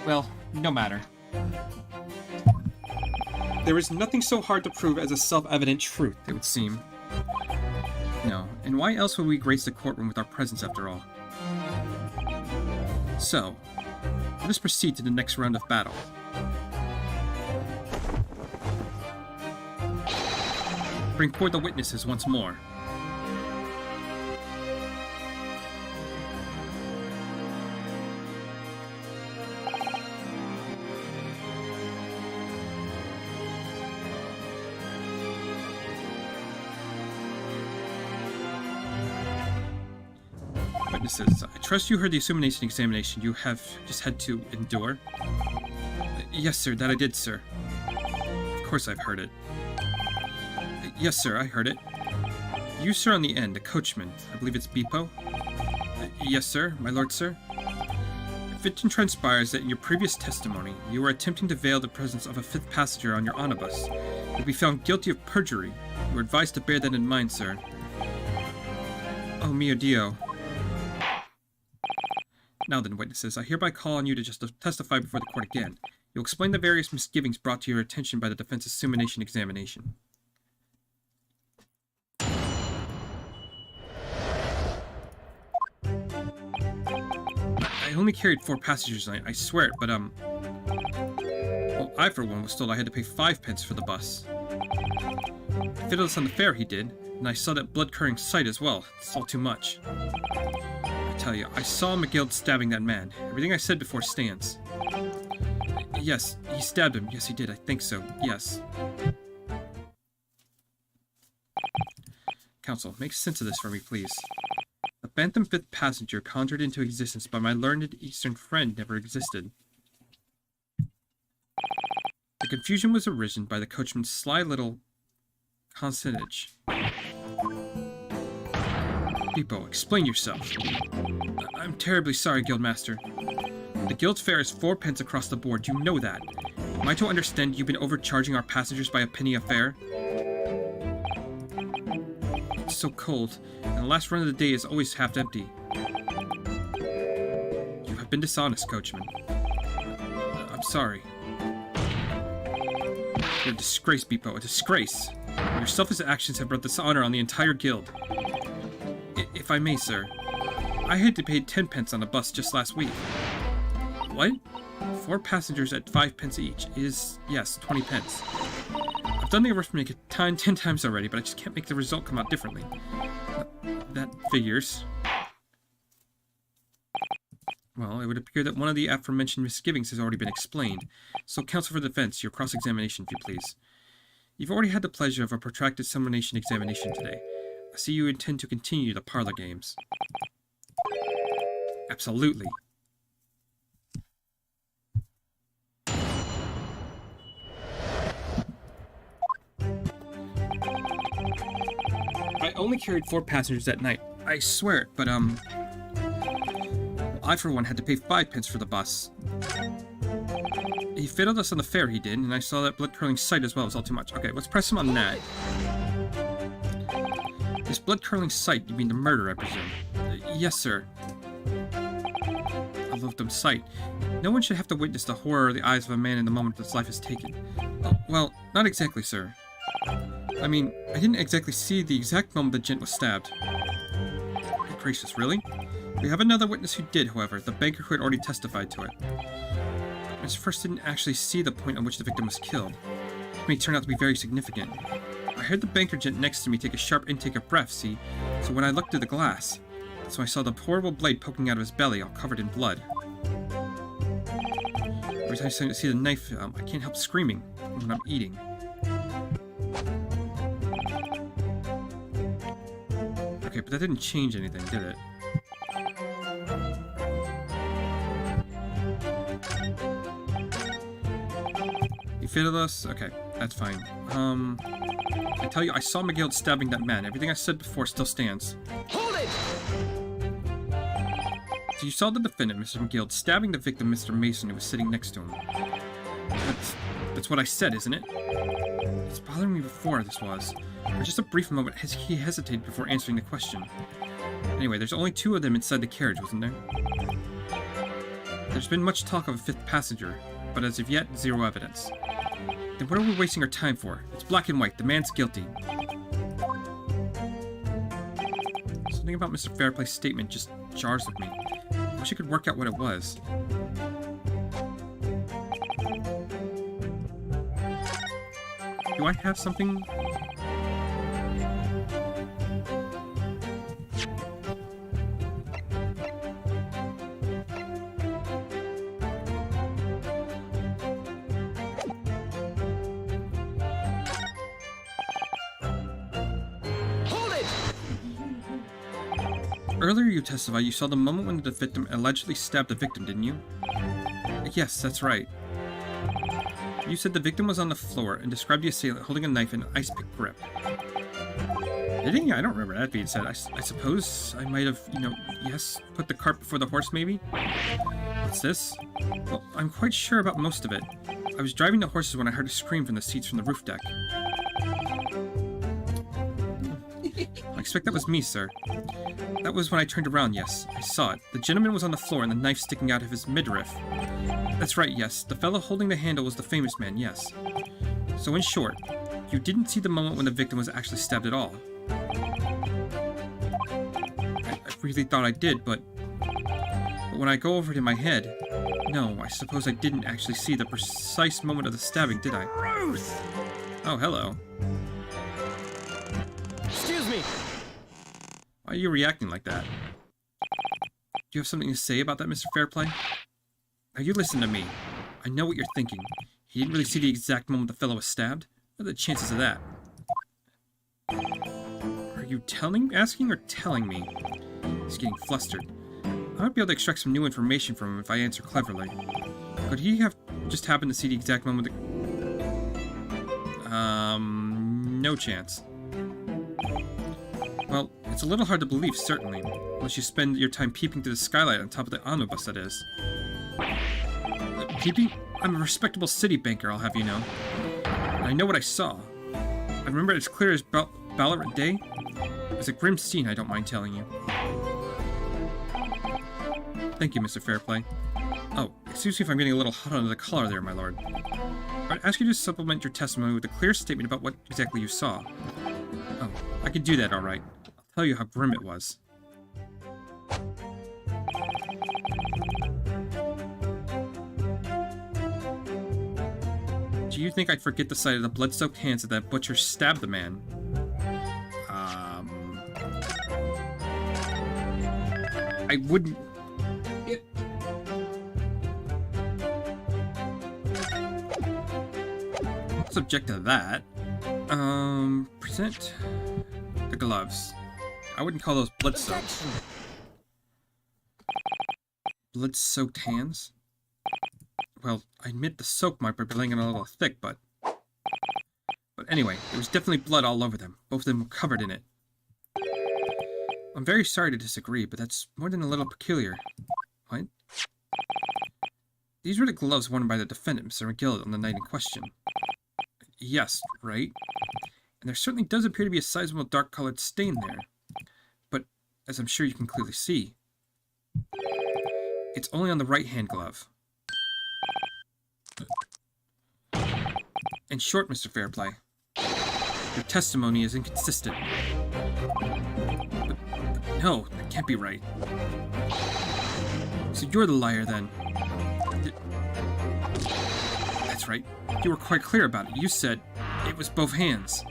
Speaker 1: Well, no matter. There is nothing so hard to prove as a self-evident truth, it would seem. No, and why else would we grace the courtroom with our presence after all? So, let us proceed to the next round of battle. Bring forth the witnesses once more. Witnesses, I trust you heard the assimilation examination you have just had to endure. Yes, sir, that I did, sir. Of course I've heard it. Yes, sir, I heard it. You, sir, on the end, the coachman. I believe it's Beppo? Yes, sir, my lord, sir. If it transpires that in your previous testimony you were attempting to veil the presence of a 5th passenger on your omnibus, you'll be found guilty of perjury. You are advised to bear that in mind, sir. Oh, mio Dio. Now then, witnesses, I hereby call on you to just testify before the court again. You'll explain the various misgivings brought to your attention by the defense's assimilation examination. I only carried 4 passengers tonight, I swear it, but, well, I, for one, was told I had to pay 5 pence for the bus. He fitted us on the fare, he did, and I saw that blood-curdling sight as well. It's all too much. I tell you, I saw McGill stabbing that man. Everything I said before stands. Yes, he stabbed him. Yes, he did. I think so. Yes. Counsel, make sense of this for me, please. The phantom 5th passenger conjured into existence by my learned Eastern friend never existed. The confusion was arisen by the coachman's sly little consonage. Beppo, explain yourself. I'm terribly sorry, Guildmaster. The guild's fare is 4 pence across the board, you know that. Am I to understand you've been overcharging our passengers by a penny a fare? It's so cold, and the last run of the day is always half empty. You have been dishonest, coachman. I'm sorry. You're a disgrace, Beppo, a disgrace. Your selfish actions have brought dishonor on the entire guild. If I may, sir, I had to pay 10 pence on a bus just last week. What? 4 passengers at 5 pence each is, yes, 20 pence. I've done the arithmetic 10 times already, but I just can't make the result come out differently. That figures. Well, it would appear that one of the aforementioned misgivings has already been explained. So, counsel for the defense, your cross-examination, if you please. You've already had the pleasure of a protracted summonation examination today. I see you intend to continue the parlor games. Absolutely. I only carried 4 passengers that night. I swear it, but I for one had to pay 5 pence for the bus. He fiddled us on the fare, he did, and I saw that blood-curdling sight as well. It was all too much. Okay, let's press him on that. This blood-curdling sight, you mean the murder, I presume? Yes, sir. A loathsome sight. No one should have to witness the horror of the eyes of a man in the moment his life is taken. Oh, well, not exactly, sir. I mean, I didn't exactly see the exact moment the gent was stabbed. Good gracious, really? We have another witness who did, however, the banker who had already testified to it. Mr. First didn't actually see the point on which the victim was killed. It may turn out to be very significant. I heard the banker gent next to me take a sharp intake of breath, see? So when I looked through the glass, I saw the horrible blade poking out of his belly, all covered in blood. Every time I see the knife, I can't help screaming when I'm eating. Okay, but that didn't change anything, did it? You fiddled us? Okay, that's fine. I tell you, I saw McGill stabbing that man. Everything I said before still stands.
Speaker 5: Hold it!
Speaker 1: So you saw the defendant, Mr. McGill, stabbing the victim, Mr. Mason, who was sitting next to him. That's what I said, isn't it? It's bothering me before, this was. For just a brief moment, he hesitated before answering the question. Anyway, there's only 2 of them inside the carriage, wasn't there? There's been much talk of a 5th passenger, but as of yet, 0 evidence. Then what are we wasting our time for? It's black and white. The man's guilty. Something about Mr. Fairplay's statement just jars with me. I wish I could work out what it was. Do I have something? Earlier you testified you saw the moment when the victim allegedly stabbed the victim, didn't you? Yes, that's right. You said the victim was on the floor and described the assailant holding a knife in an ice pick grip. Did he? I don't remember that being said. I suppose I might have, yes, put the cart before the horse, maybe? What's this? Well, I'm quite sure about most of it. I was driving the horses when I heard a scream from the seats from the roof deck. I expect that was me, sir. That was when I turned around, yes. I saw it. The gentleman was on the floor and the knife sticking out of his midriff. That's right, yes. The fellow holding the handle was the famous man, yes. So in short, you didn't see the moment when the victim was actually stabbed at all. I really thought I did, but when I go over it in my head, no, I suppose I didn't actually see the precise moment of the stabbing, did I?
Speaker 5: Ruth!
Speaker 1: Oh, hello.
Speaker 5: Excuse me!
Speaker 1: Why are you reacting like that? Do you have something to say about that, Mr. Fairplay? Now you listen to me. I know what you're thinking. He didn't really see the exact moment the fellow was stabbed. What are the chances of that? Are you asking or telling me? He's getting flustered. I might be able to extract some new information from him if I answer cleverly. Could he have just happened to see the exact moment no chance. Well, it's a little hard to believe, certainly, unless you spend your time peeping through the skylight on top of the omnibus, that is. Peeping? I'm a respectable city banker, I'll have you know. And I know what I saw. I remember it as clear as Ballarat Day. It was a grim scene, I don't mind telling you. Thank you, Mr. Fairplay. Oh, excuse me if I'm getting a little hot under the collar there, my lord. I'd ask you to supplement your testimony with a clear statement about what exactly you saw. Oh, I can do that, all right. I'll tell you how grim it was. Do you think I'd forget the sight of the blood-soaked hands that that butcher stabbed the man? I wouldn't... Let's object to that. Present the gloves. I wouldn't call those blood-soaked. Blood-soaked hands? Well, I admit the soak might be laying a little thick, but anyway, there was definitely blood all over them. Both of them were covered in it. I'm very sorry to disagree, but that's more than a little peculiar. What? These were the gloves worn by the defendant, Mr. McGill, on the night in question. Yes, right? And there certainly does appear to be a sizable dark-colored stain there. But, as I'm sure you can clearly see, it's only on the right-hand glove. In short, Mr. Fairplay, your testimony is inconsistent. But no, that can't be right. So you're the liar, then. That's right. You were quite clear about it. You said it was both hands.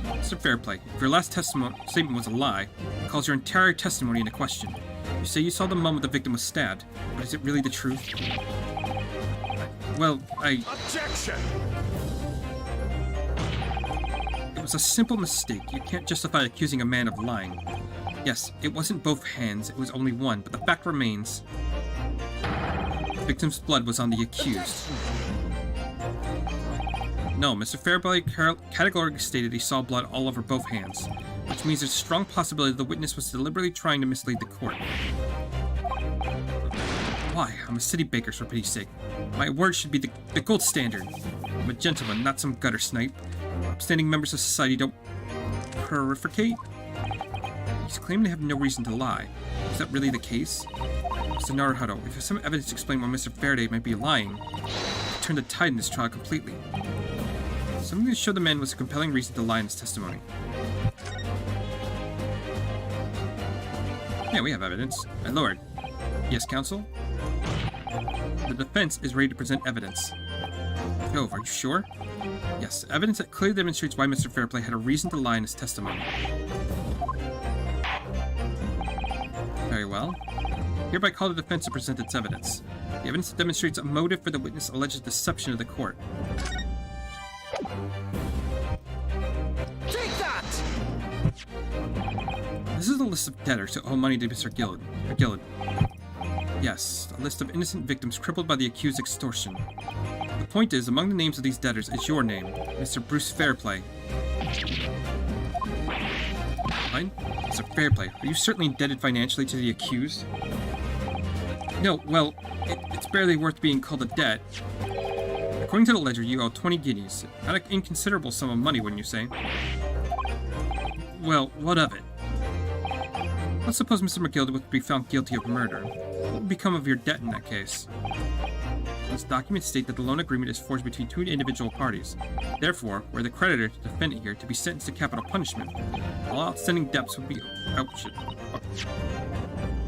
Speaker 1: Mr. Fairplay, if your last statement was a lie, it calls your entire testimony into question. You say you saw the moment the victim was stabbed, but is it really the truth? Well,
Speaker 5: Objection!
Speaker 1: It was a simple mistake. You can't justify accusing a man of lying. Yes, it wasn't both hands, it was only one, but the fact remains. The victim's blood was on the accused. No, Mr. Fairplay categorically stated he saw blood all over both hands, which means there's a strong possibility the witness was deliberately trying to mislead the court. Why? I'm a city baker, for pity's sake. My word should be the gold standard. I'm a gentleman, not some gutter snipe. Upstanding members of society don't proliferate. He's claiming to have no reason to lie. Is that really the case? Mr. Naruhodo, if there's some evidence to explain why Mr. Faraday might be lying, it turned the tide in this trial completely. Something to show the man was a compelling reason to lie in his testimony. Yeah, we have evidence. My lord. Yes, counsel? The defense is ready to present evidence. Oh, are you sure? Yes, evidence that clearly demonstrates why Mr. Fairplay had a reason to lie in his testimony. Very well. Hereby call the defense to present its evidence. The evidence demonstrates a motive for the witness' alleged deception of the court.
Speaker 5: Take that!
Speaker 1: This is a list of debtors who owe money to Mr. Gillard. Yes, a list of innocent victims crippled by the accused extortion. The point is, among the names of these debtors is your name, Mr. Bruce Fairplay. Fine? Mr. Fairplay, are you certainly indebted financially to the accused? No, well, it's barely worth being called a debt. According to the ledger, you owe 20 guineas. Not an inconsiderable sum of money, wouldn't you say? Well, what of it? Let's suppose Mr. McGill would be found guilty of murder. What would become of your debt in that case? These documents state that the loan agreement is forged between two individual parties. Therefore, were the creditor, the defendant here, to be sentenced to capital punishment, all outstanding debts would be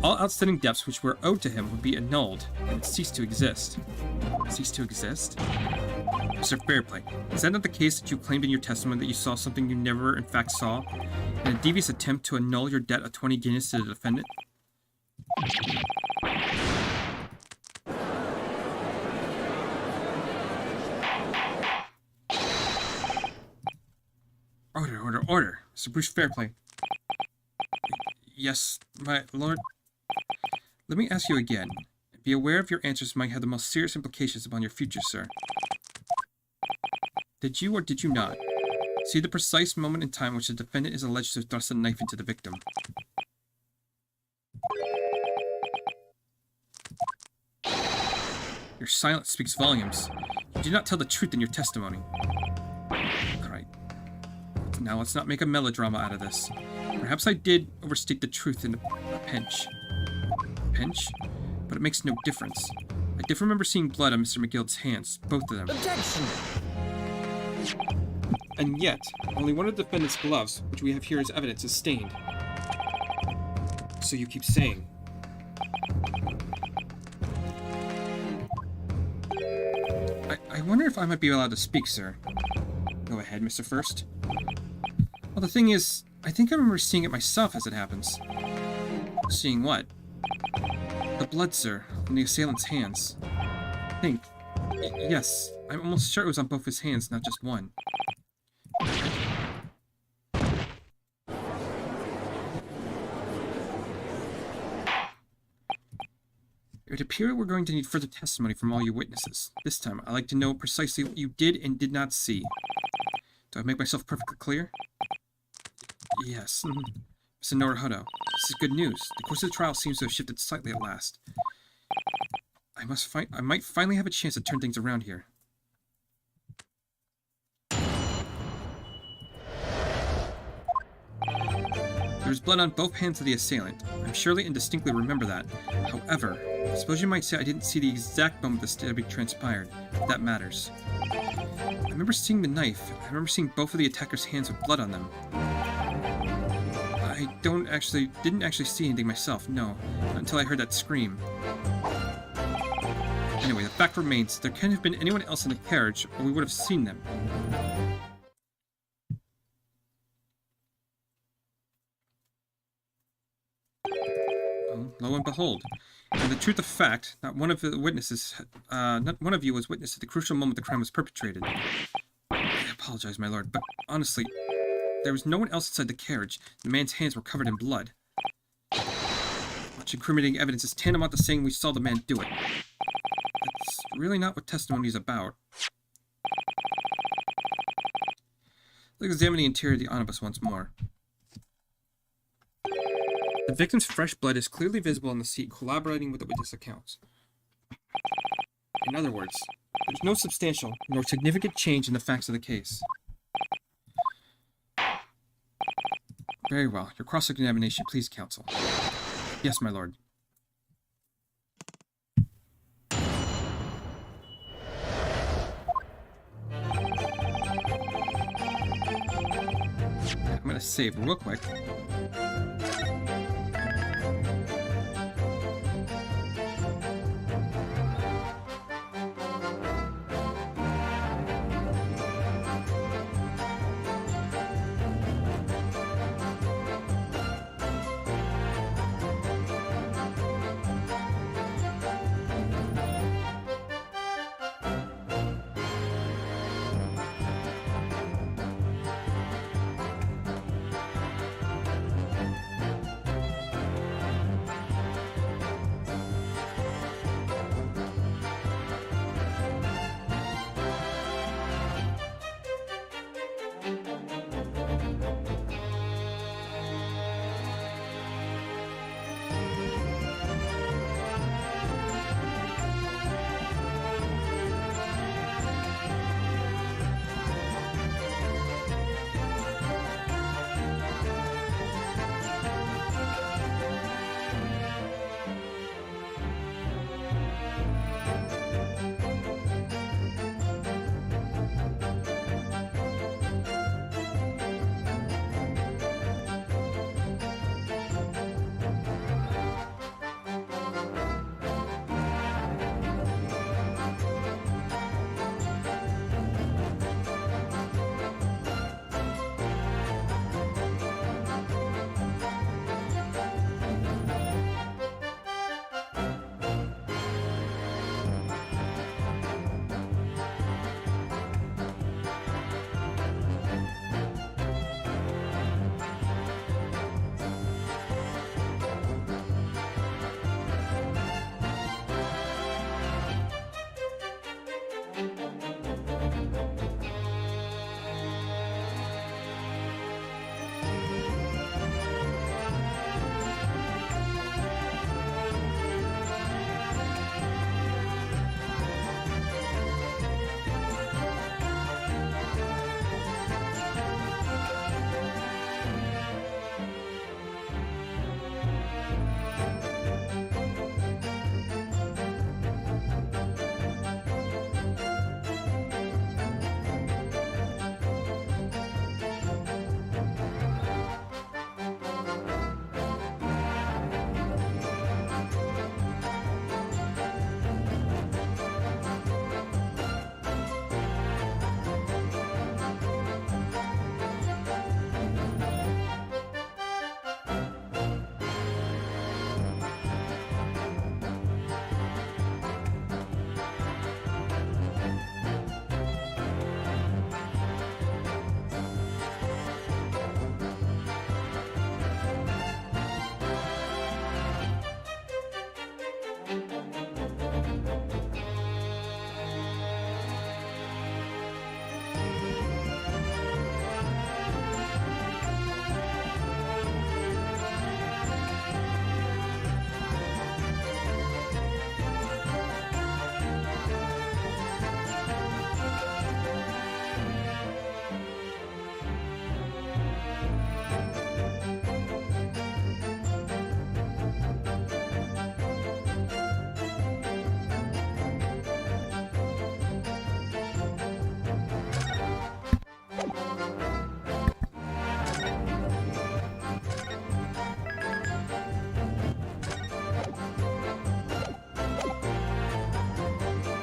Speaker 1: all outstanding debts which were owed to him would be annulled and would cease to exist. Cease to exist? Mr. Fairplay, is that not the case that you claimed in your testimony that you saw something you never in fact saw, in a devious attempt to annul your debt of 20 guineas to the defendant? Order. Mr. Bruce Fairplay. Yes, my lord. Let me ask you again. Be aware of your answers might have the most serious implications upon your future, sir. Did you or did you not see the precise moment in time which the defendant is alleged to have thrust a knife into the victim? Your silence speaks volumes. You did not tell the truth in your testimony. Alright. Now let's not make a melodrama out of this. Perhaps I did overstate the truth in a pinch. Pinch? But it makes no difference. I did remember seeing blood on Mr. McGill's hands, both of them.
Speaker 5: Objection!
Speaker 1: And yet, only one of the defendant's gloves, which we have here as evidence, is stained. So you keep saying. I wonder if I might be allowed to speak, sir. Go ahead, Mr. First. Well, the thing is, I think I remember seeing it myself as it happens. Seeing what? The blood, sir, on the assailant's hands. Yes, I'm almost sure it was on both his hands, not just one. It would appear we're going to need further testimony from all you witnesses. This time, I'd like to know precisely what you did and did not see. Do I make myself perfectly clear? Yes. Mr. Norahodo, this is good news. The course of the trial seems to have shifted slightly at last. I might finally have a chance to turn things around here. There was blood on both hands of the assailant. I'm surely and distinctly remember that. However, I suppose you might say I didn't see the exact moment the stabbing transpired, if that matters. I remember seeing the knife. I remember seeing both of the attacker's hands with blood on them. I didn't actually see anything myself, no, not until I heard that scream. Anyway, the fact remains, there can't have been anyone else in the carriage, or we would have seen them. Well, lo and behold. And the truth of fact, not one of you was witness at the crucial moment the crime was perpetrated. I apologize, my lord, but honestly, there was no one else inside the carriage. The man's hands were covered in blood. Much incriminating evidence is tantamount to saying we saw the man do it. That's really not what testimony is about. Let's examine the interior of the omnibus once more. The victim's fresh blood is clearly visible on the seat, corroborating with the witness accounts. In other words, there's no substantial nor significant change in the facts of the case. Very well. Your cross-examination, please, counsel. Yes, my lord. I'm gonna save real quick.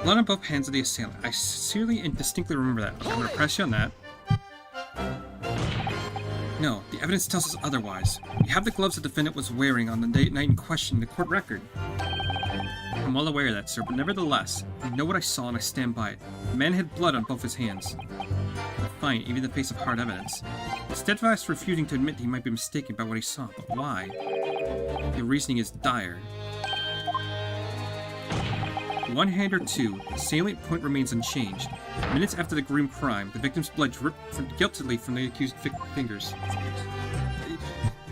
Speaker 1: Blood on both hands of the assailant. I sincerely and distinctly remember that. Okay, I'm gonna press you on that. No, the evidence tells us otherwise. We have the gloves the defendant was wearing on the night in question in the court record. I'm well aware of that, sir, but nevertheless, I know what I saw and I stand by it. The man had blood on both his hands. Fine, even in the face of hard evidence. Steadfast refusing to admit that he might be mistaken about what he saw, but why? The reasoning is dire. One hand or two, the salient point remains unchanged. Minutes after the grim crime, the victim's blood dripped guiltily from the accused's fingers.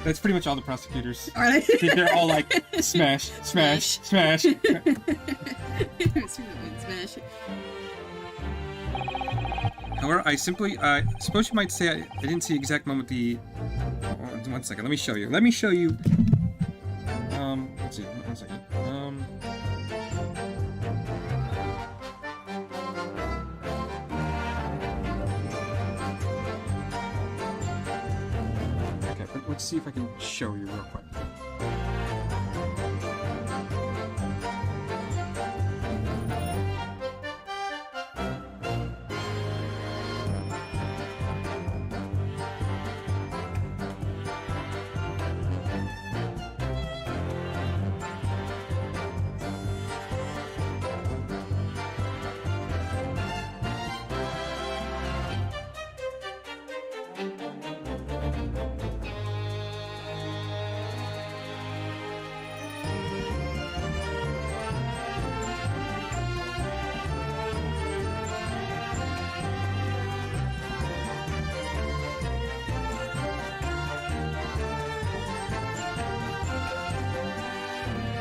Speaker 1: That's pretty much all the prosecutors.
Speaker 6: Are they?
Speaker 1: They're all like, smash, smash, smash.
Speaker 6: Smash.
Speaker 1: However, I suppose you might say I didn't see the exact moment the... Oh, 1 second, let me show you. Let's see, 1 second. Okay, let's see if I can show you real quick.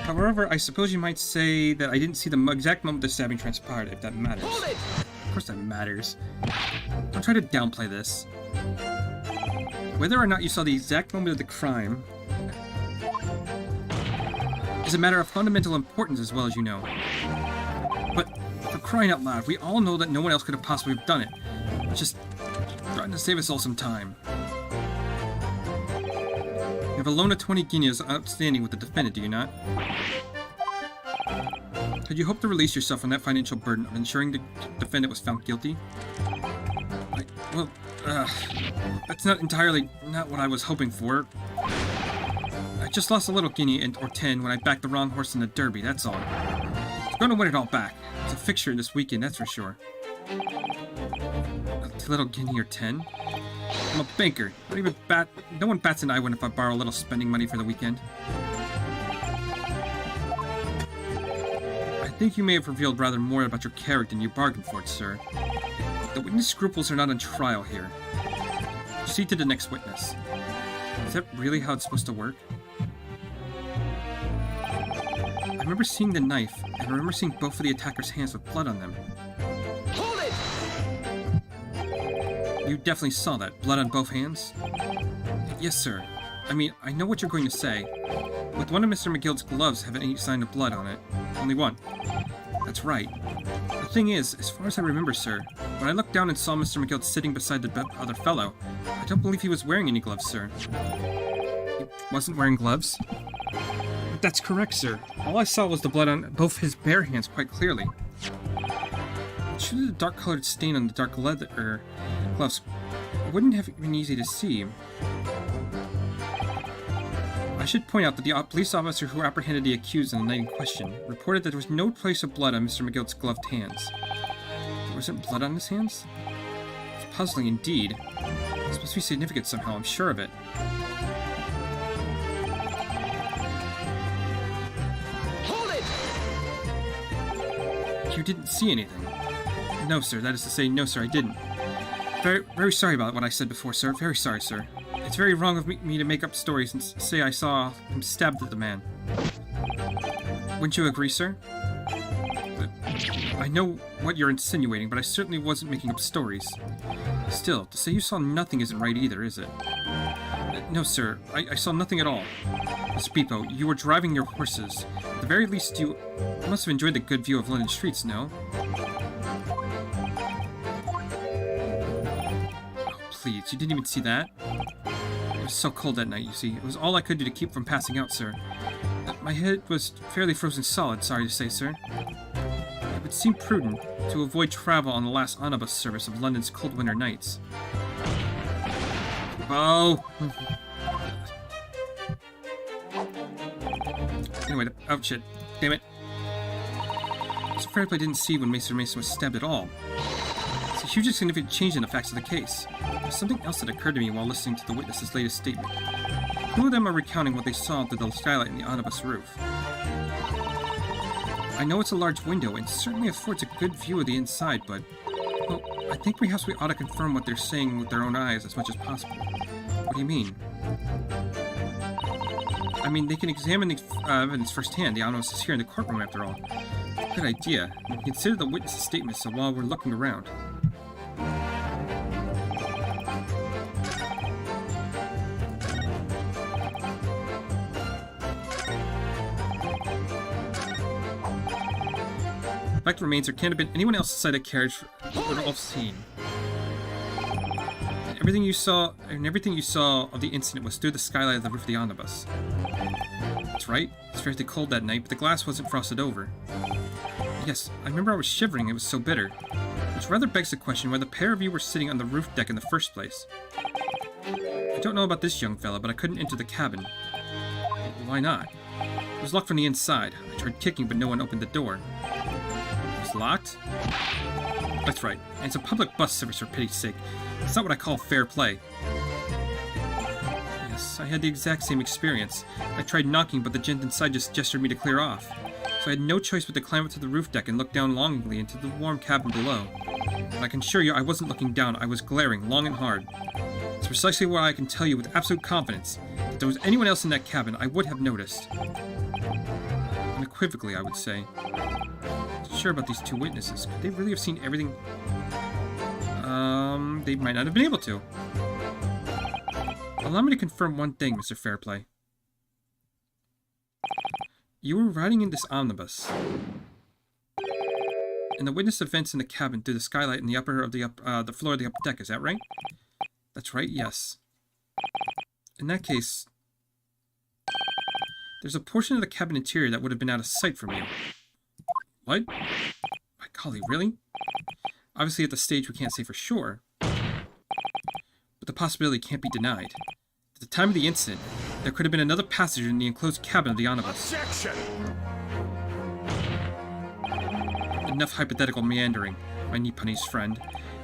Speaker 1: However, I suppose you might say that I didn't see the exact moment the stabbing transpired, if that matters. Of course that matters. Don't try to downplay this. Whether or not you saw the exact moment of the crime is a matter of fundamental importance as well as you know. But, for crying out loud, we all know that no one else could have possibly have done it. Just trying to save us all some time. You have a loan of 20 guineas outstanding with the defendant, do you not? Could you hope to release yourself from that financial burden of ensuring the defendant was found guilty? That's not what I was hoping for. I just lost a little guinea or 10 when I backed the wrong horse in the Derby, that's all. I'm going to win it all back. It's a fixture this weekend, that's for sure. A little guinea or 10? I'm a banker. No one bats an eye when if I borrow a little spending money for the weekend. I think you may have revealed rather more about your character than you bargained for it, sir. The witness scruples are not on trial here. Proceed to the next witness. Is that really how it's supposed to work? I remember seeing the knife, and I remember seeing both of the attacker's hands with blood on them.
Speaker 5: Hold it!
Speaker 1: You definitely saw that. Blood on both hands? Yes, sir. I mean, I know what you're going to say. With one of Mr. McGill's gloves have any sign of blood on it. Only one. That's right. The thing is, as far as I remember, sir, when I looked down and saw Mr. McGill sitting beside the other fellow, I don't believe he was wearing any gloves, sir. He wasn't wearing gloves? That's correct, sir. All I saw was the blood on both his bare hands quite clearly. Surely the dark-colored stain on the dark leather gloves wouldn't have been easy to see. I should point out that the police officer who apprehended the accused in the night in question reported that there was no trace of blood on Mr. McGill's gloved hands. There wasn't blood on his hands? It's puzzling indeed. It's supposed to be significant somehow, I'm sure of it.
Speaker 5: Hold it!
Speaker 1: You didn't see anything? No, sir. That is to say, no, sir, I didn't. Very, very sorry about what I said before, sir. Very sorry, sir. It's very wrong of me to make up stories and say I saw him stabbed at the man. Wouldn't you agree, sir? I know what you're insinuating, but I certainly wasn't making up stories. Still, to say you saw nothing isn't right either, is it? No, sir. I saw nothing at all. Miss Beepo, you were driving your horses. At the very least, you must have enjoyed the good view of London streets, no? Oh, please, you didn't even see that? It was so cold that night, you see. It was all I could do to keep from passing out, sir. My head was fairly frozen solid, sorry to say, sir. would seem prudent to avoid travel on the last omnibus service of London's cold winter nights. Oh! Anyway, oh shit. Damn it. Mr. Fairplay didn't see when Mr. Mason was stabbed at all. It's a hugely significant change in the facts of the case. There's something else that occurred to me while listening to the witness's latest statement. Two of them are recounting what they saw through the skylight in the omnibus roof. I know it's a large window and certainly affords a good view of the inside, but, well, I think perhaps we ought to confirm what they're saying with their own eyes as much as possible. What do you mean? I mean, they can examine the evidence firsthand. The omnibus is here in the courtroom, after all. Good idea. Consider the witness's statements while we're looking around. The fact remains there can't have been anyone else inside the carriage would all seen. Everything you saw of the incident was through the skylight of the roof of the omnibus. That's right. It's fairly cold that night, but the glass wasn't frosted over. Yes, I remember I was shivering. It was so bitter. Which rather begs the question why the pair of you were sitting on the roof deck in the first place. I don't know about this young fella, but I couldn't enter the cabin. Why not? It was locked from the inside. I tried kicking, but no one opened the door. It was locked? That's right. And it's a public bus service, for pity's sake. It's not what I call fair play. Yes, I had the exact same experience. I tried knocking, but the gent inside just gestured me to clear off. So I had no choice but to climb up to the roof deck and look down longingly into the warm cabin below. But I can assure you I wasn't looking down, I was glaring long and hard. It's precisely why I can tell you with absolute confidence that if there was anyone else in that cabin, I would have noticed. Unequivocally, I would say. Sure about these two witnesses. Could they really have seen everything? They might not have been able to. Allow me to confirm one thing, Mr. Fairplay. You were riding in this omnibus, and the witness events in the cabin through the skylight in the upper of the floor of the upper deck. Is that right? That's right. Yes. In that case, there's a portion of the cabin interior that would have been out of sight from you. What? My golly, really? Obviously, at this stage, we can't say for sure, but the possibility can't be denied. At the time of the incident, there could have been another passenger in the enclosed cabin of the omnibus.
Speaker 2: Objection!
Speaker 1: Enough hypothetical meandering, my Nipponese friend.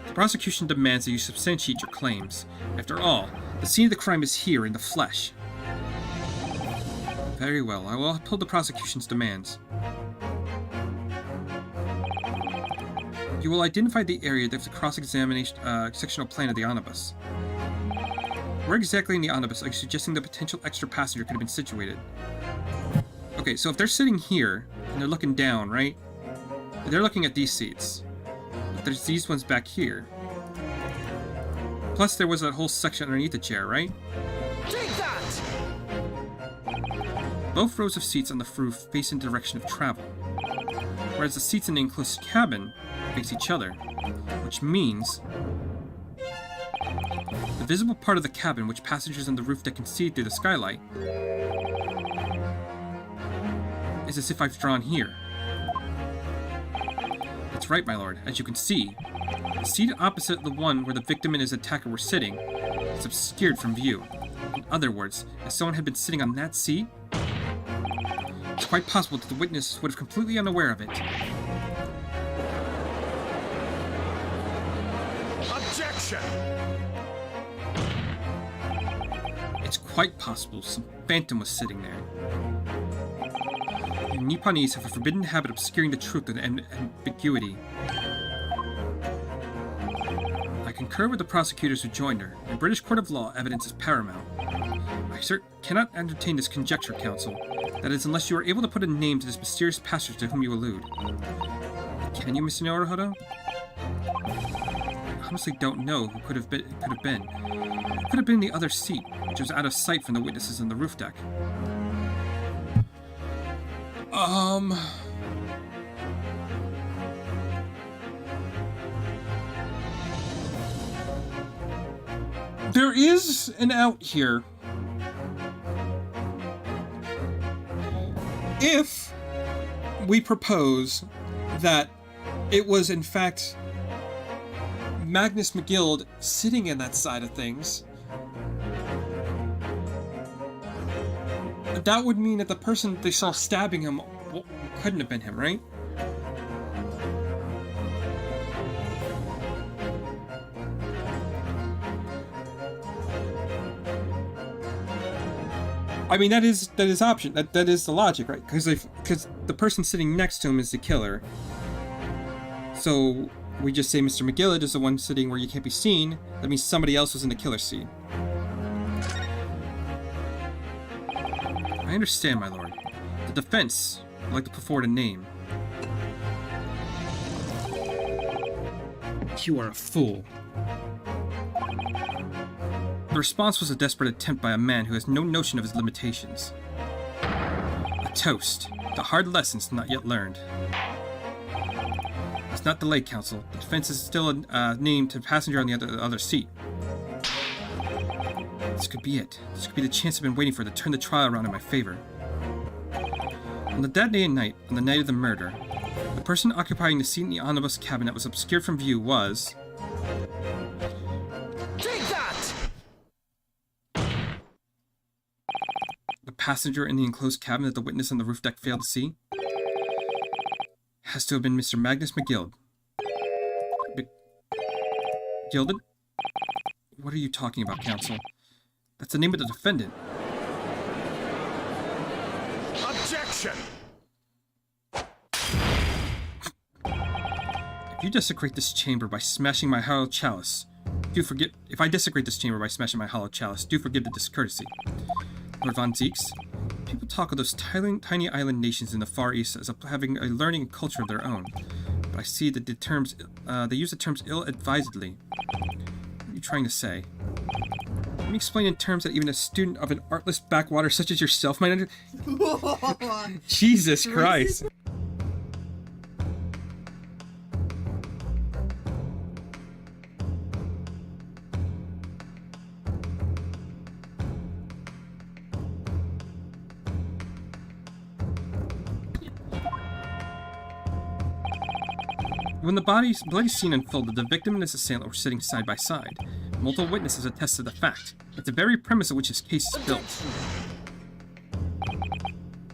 Speaker 1: The prosecution demands that you substantiate your claims. After all, the scene of the crime is here in the flesh. Very well, I will uphold the prosecution's demands. You will identify the area of the cross-examination sectional plan of the omnibus. Where exactly in the omnibus are you suggesting the potential extra passenger could have been situated? Okay, so if they're sitting here, and they're looking down, right? They're looking at these seats. But there's these ones back here. Plus there was that whole section underneath the chair, right?
Speaker 5: Take that!
Speaker 1: Both rows of seats on the roof face in the direction of travel, whereas the seats in the enclosed cabin face each other, which means the visible part of the cabin which passengers on the roof deck can see through the skylight is as if I've drawn here. That's right, my lord. As you can see, the seat opposite the one where the victim and his attacker were sitting is obscured from view. In other words, if someone had been sitting on that seat, it's quite possible that the witness would have completely unaware of it.
Speaker 2: Objection!
Speaker 1: It's quite possible some phantom was sitting there. And Nipponese have a forbidden habit of obscuring the truth with ambiguity. I concur with the prosecutors who joined her. In British court of law, evidence is paramount. I cannot entertain this conjecture, counsel. That is, unless you are able to put a name to this mysterious passenger to whom you allude. Can you, Mr. Naruhodo? I honestly don't know who could have been. It could have been the other seat, which was out of sight from the witnesses on the roof deck. There is an out here. If we propose that it was, in fact, Magnus McGill sitting in that side of things, that would mean that the person they saw stabbing him couldn't have been him, right? I mean, that is option. That is the logic, right? Because the person sitting next to him is the killer. So we just say Mr. McGillard is the one sitting where you can't be seen. That means somebody else was in the killer seat. I understand, my lord. The defense would like to put forward a name. You are a fool. The response was a desperate attempt by a man who has no notion of his limitations. A toast to hard lessons not yet learned. It's not delayed, counsel. The defense is still a name to the passenger on the other seat. This could be it. This could be the chance I've been waiting for to turn the trial around in my favor. On that day and night, on the night of the murder, the person occupying the seat in the omnibus cabin that was obscured from view was...
Speaker 5: Take that!
Speaker 1: The passenger in the enclosed cabin that the witness on the roof deck failed to see? Has to have been Mr. Magnus McGill. Gilded? What are you talking about, counsel? That's the name of the defendant.
Speaker 5: Objection!
Speaker 1: If you desecrate this chamber by smashing my hollow chalice, if I desecrate this chamber by smashing my hollow chalice, do forgive the discourtesy. Lord Von Zeeks, people talk of those tiny island nations in the Far East as having a learning and culture of their own, but I see that they use the terms ill-advisedly. What are you trying to say? Let me explain in terms that even a student of an artless backwater such as yourself might understand. Jesus Christ. When the bloody scene unfolded, the victim and his assailant were sitting side by side. Multiple witnesses attest to the fact. It's the very premise on which his case is built.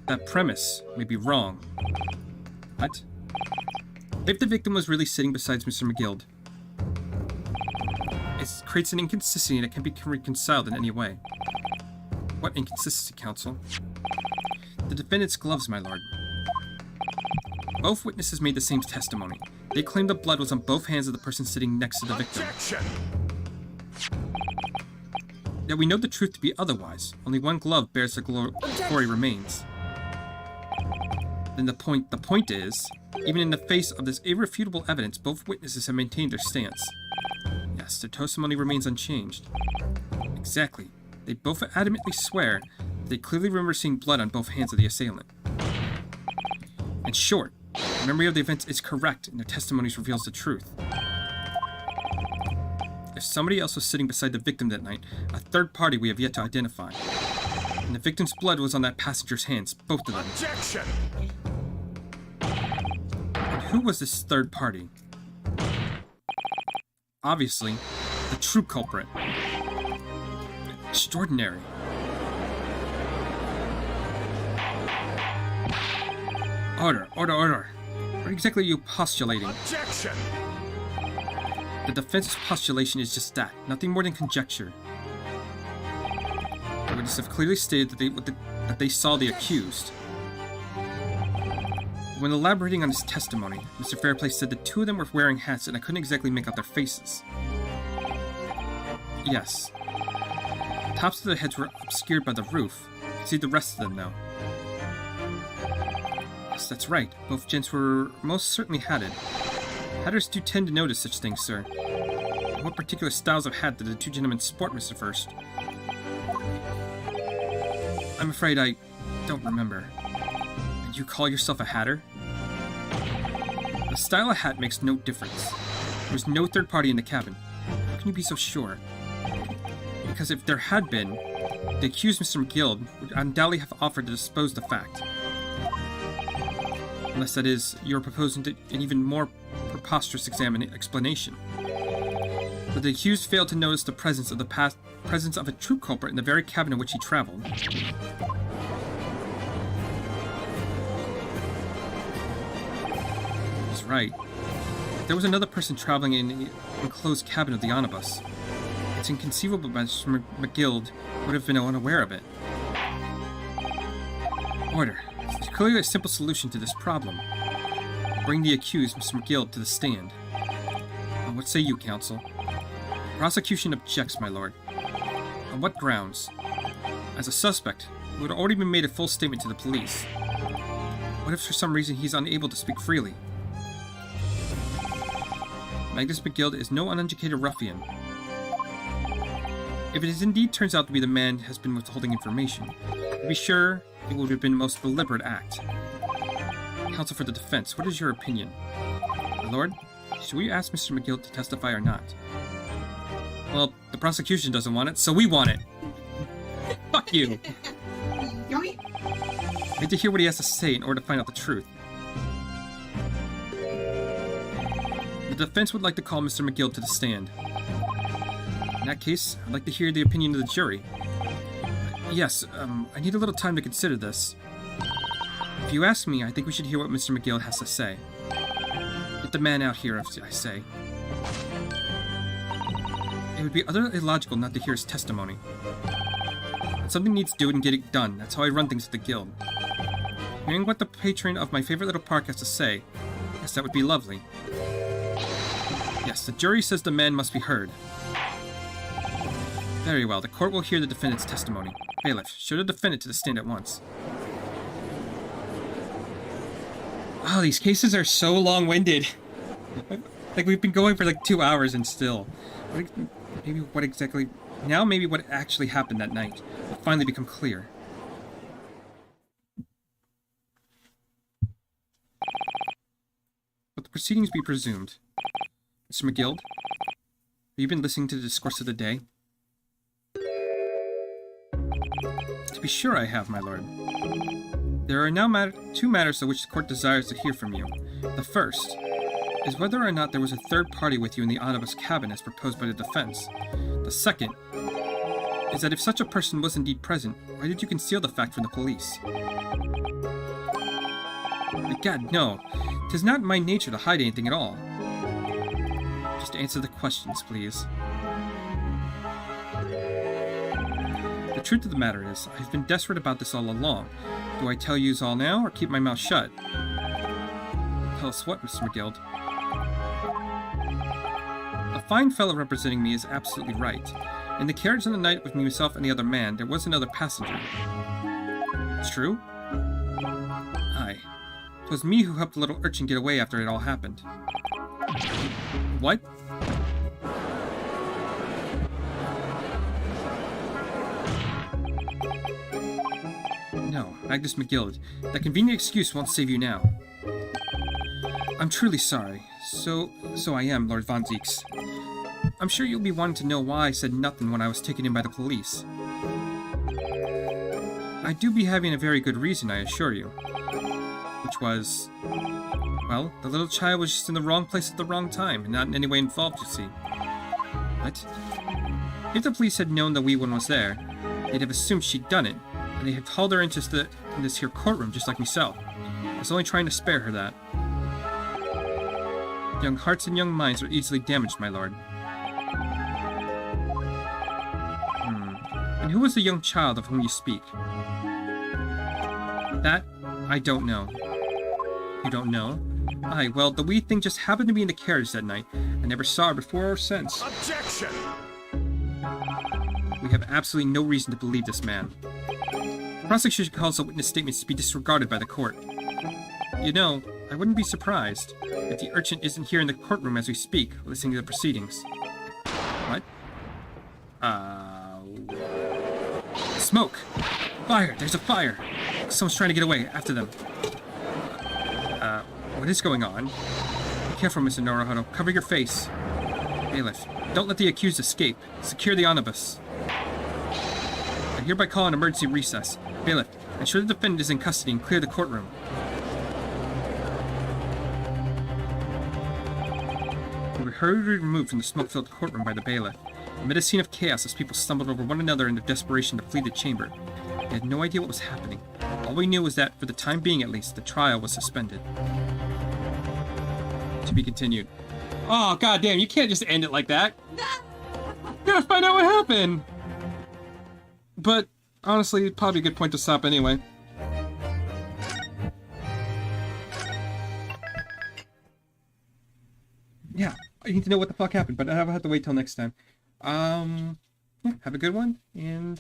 Speaker 1: That premise may be wrong. What? If the victim was really sitting beside Mr. McGill, it creates an inconsistency that can be reconciled in any way. What inconsistency, counsel? The defendant's gloves, my lord. Both witnesses made the same testimony. They claimed the blood was on both hands of the person sitting next to the victim.
Speaker 5: Objection!
Speaker 1: Yet we know the truth to be otherwise. Only one glove bears the glory remains. Then the point is, even in the face of this irrefutable evidence, both witnesses have maintained their stance. Yes, their testimony remains unchanged. Exactly. They both adamantly swear that they clearly remember seeing blood on both hands of the assailant. In short, the memory of the events is correct, and their testimonies reveals the truth. If somebody else was sitting beside the victim that night, a third party we have yet to identify. And the victim's blood was on that passenger's hands, both of them.
Speaker 5: Objection!
Speaker 1: And who was this third party? Obviously, the true culprit. Extraordinary. Order, order, order. What exactly are you postulating?
Speaker 5: Objection!
Speaker 1: The defense's postulation is just that, nothing more than conjecture. The witnesses have clearly stated that they saw the accused. When elaborating on his testimony, Mr. Fairplay said the two of them were wearing hats and I couldn't exactly make out their faces. Yes. The tops of their heads were obscured by the roof. I could see the rest of them now. Yes, that's right. Both gents were most certainly hatted. Hatters do tend to notice such things, sir. What particular styles of hat did the two gentlemen sport, Mr. First? I'm afraid I don't remember. And you call yourself a hatter? The style of hat makes no difference. There was no third party in the cabin. How can you be so sure? Because if there had been, the accused Mr. McGill would undoubtedly have offered to dispose the fact. Unless, that is, you're proposing an even more preposterous explanation. But the accused failed to notice the presence of a true culprit in the very cabin in which he traveled. He's right. There was another person traveling in the enclosed cabin of the omnibus. It's inconceivable that Mr. McGill would have been unaware of it. Order. There's clearly a simple solution to this problem. Bring the accused, Mr. McGill, to the stand. Well, what say you, counsel? Prosecution objects, my lord. On what grounds? As a suspect, who had already been made a full statement to the police. What if for some reason he's unable to speak freely? Magnus McGill is no uneducated ruffian. If it indeed turns out to be the man has been withholding information, to be sure, it would have been a most deliberate act. Counsel for the defense, what is your opinion? My lord, should we ask Mr. McGill to testify or not? Well, the prosecution doesn't want it, so we want it! Fuck you! We need to hear what he has to say in order to find out the truth. The defense would like to call Mr. McGill to the stand. In that case, I'd like to hear the opinion of the jury. Yes, I need a little time to consider this. If you ask me, I think we should hear what Mr. McGill has to say. Get the man out here, I say. It would be utterly illogical not to hear his testimony. But something needs doing and get it done. That's how I run things at the guild. Hearing what the patron of my favorite little park has to say, yes, that would be lovely. Yes, the jury says the man must be heard. Very well, the court will hear the defendant's testimony. Bailiff, show the defendant to the stand at once. Oh, these cases are so long-winded. Like, we've been going for like 2 hours and still. Maybe what actually happened that night will finally become clear. Let the proceedings be presumed. Mr. McGill, have you been listening to the discourse of the day? To be sure I have, my lord. There are now two matters of which the court desires to hear from you. The first is whether or not there was a third party with you in the omnibus cabin as proposed by the defense. The second is that if such a person was indeed present, why did you conceal the fact from the police? Egad, no. 'Tis not my nature to hide anything at all. Just answer the questions, please. The truth of the matter is, I've been desperate about this all along. Do I tell yous all now, or keep my mouth shut? Tell us what, Mr. McGill? The fine fellow representing me is absolutely right. In the carriage on the night with myself and the other man, there was another passenger. It's true? Aye. 'Twas me who helped the little urchin get away after it all happened. What? No, Magnus McGill, that convenient excuse won't save you now. I'm truly sorry. So I am, Lord Von Zieks. I'm sure you'll be wanting to know why I said nothing when I was taken in by the police. I do be having a very good reason, I assure you. Which was... well, the little child was just in the wrong place at the wrong time, and not in any way involved, you see. What? If the police had known the wee one was there, they'd have assumed she'd done it, and they'd have hauled her into this here courtroom just like myself. I was only trying to spare her that. Young hearts and young minds are easily damaged, my lord. And who was the young child of whom you speak? That, I don't know. You don't know? Aye, well, the wee thing just happened to be in the carriage that night. I never saw her before or since.
Speaker 5: Objection!
Speaker 1: We have absolutely no reason to believe this man. The prosecution calls the witness statements to be disregarded by the court. You know, I wouldn't be surprised if the urchin isn't here in the courtroom as we speak, listening to the proceedings. What? Smoke! Fire! There's a fire! Someone's trying to get away. After them. What is going on? Be careful, Mr. Norohodo. Cover your face. Bailiff, don't let the accused escape. Secure the omnibus. I hereby call an emergency recess. Bailiff, ensure the defendant is in custody and clear the courtroom. They were hurriedly removed from the smoke-filled courtroom by the bailiff. Amid a scene of chaos as people stumbled over one another in their desperation to flee the chamber. They had no idea what was happening. All we knew was that, for the time being at least, the trial was suspended. To be continued. Oh, goddamn, you can't just end it like that. You gotta find out what happened. But, honestly, probably a good point to stop anyway. Yeah, I need to know what the fuck happened, but I'll have to wait till next time. Yeah, have a good one, and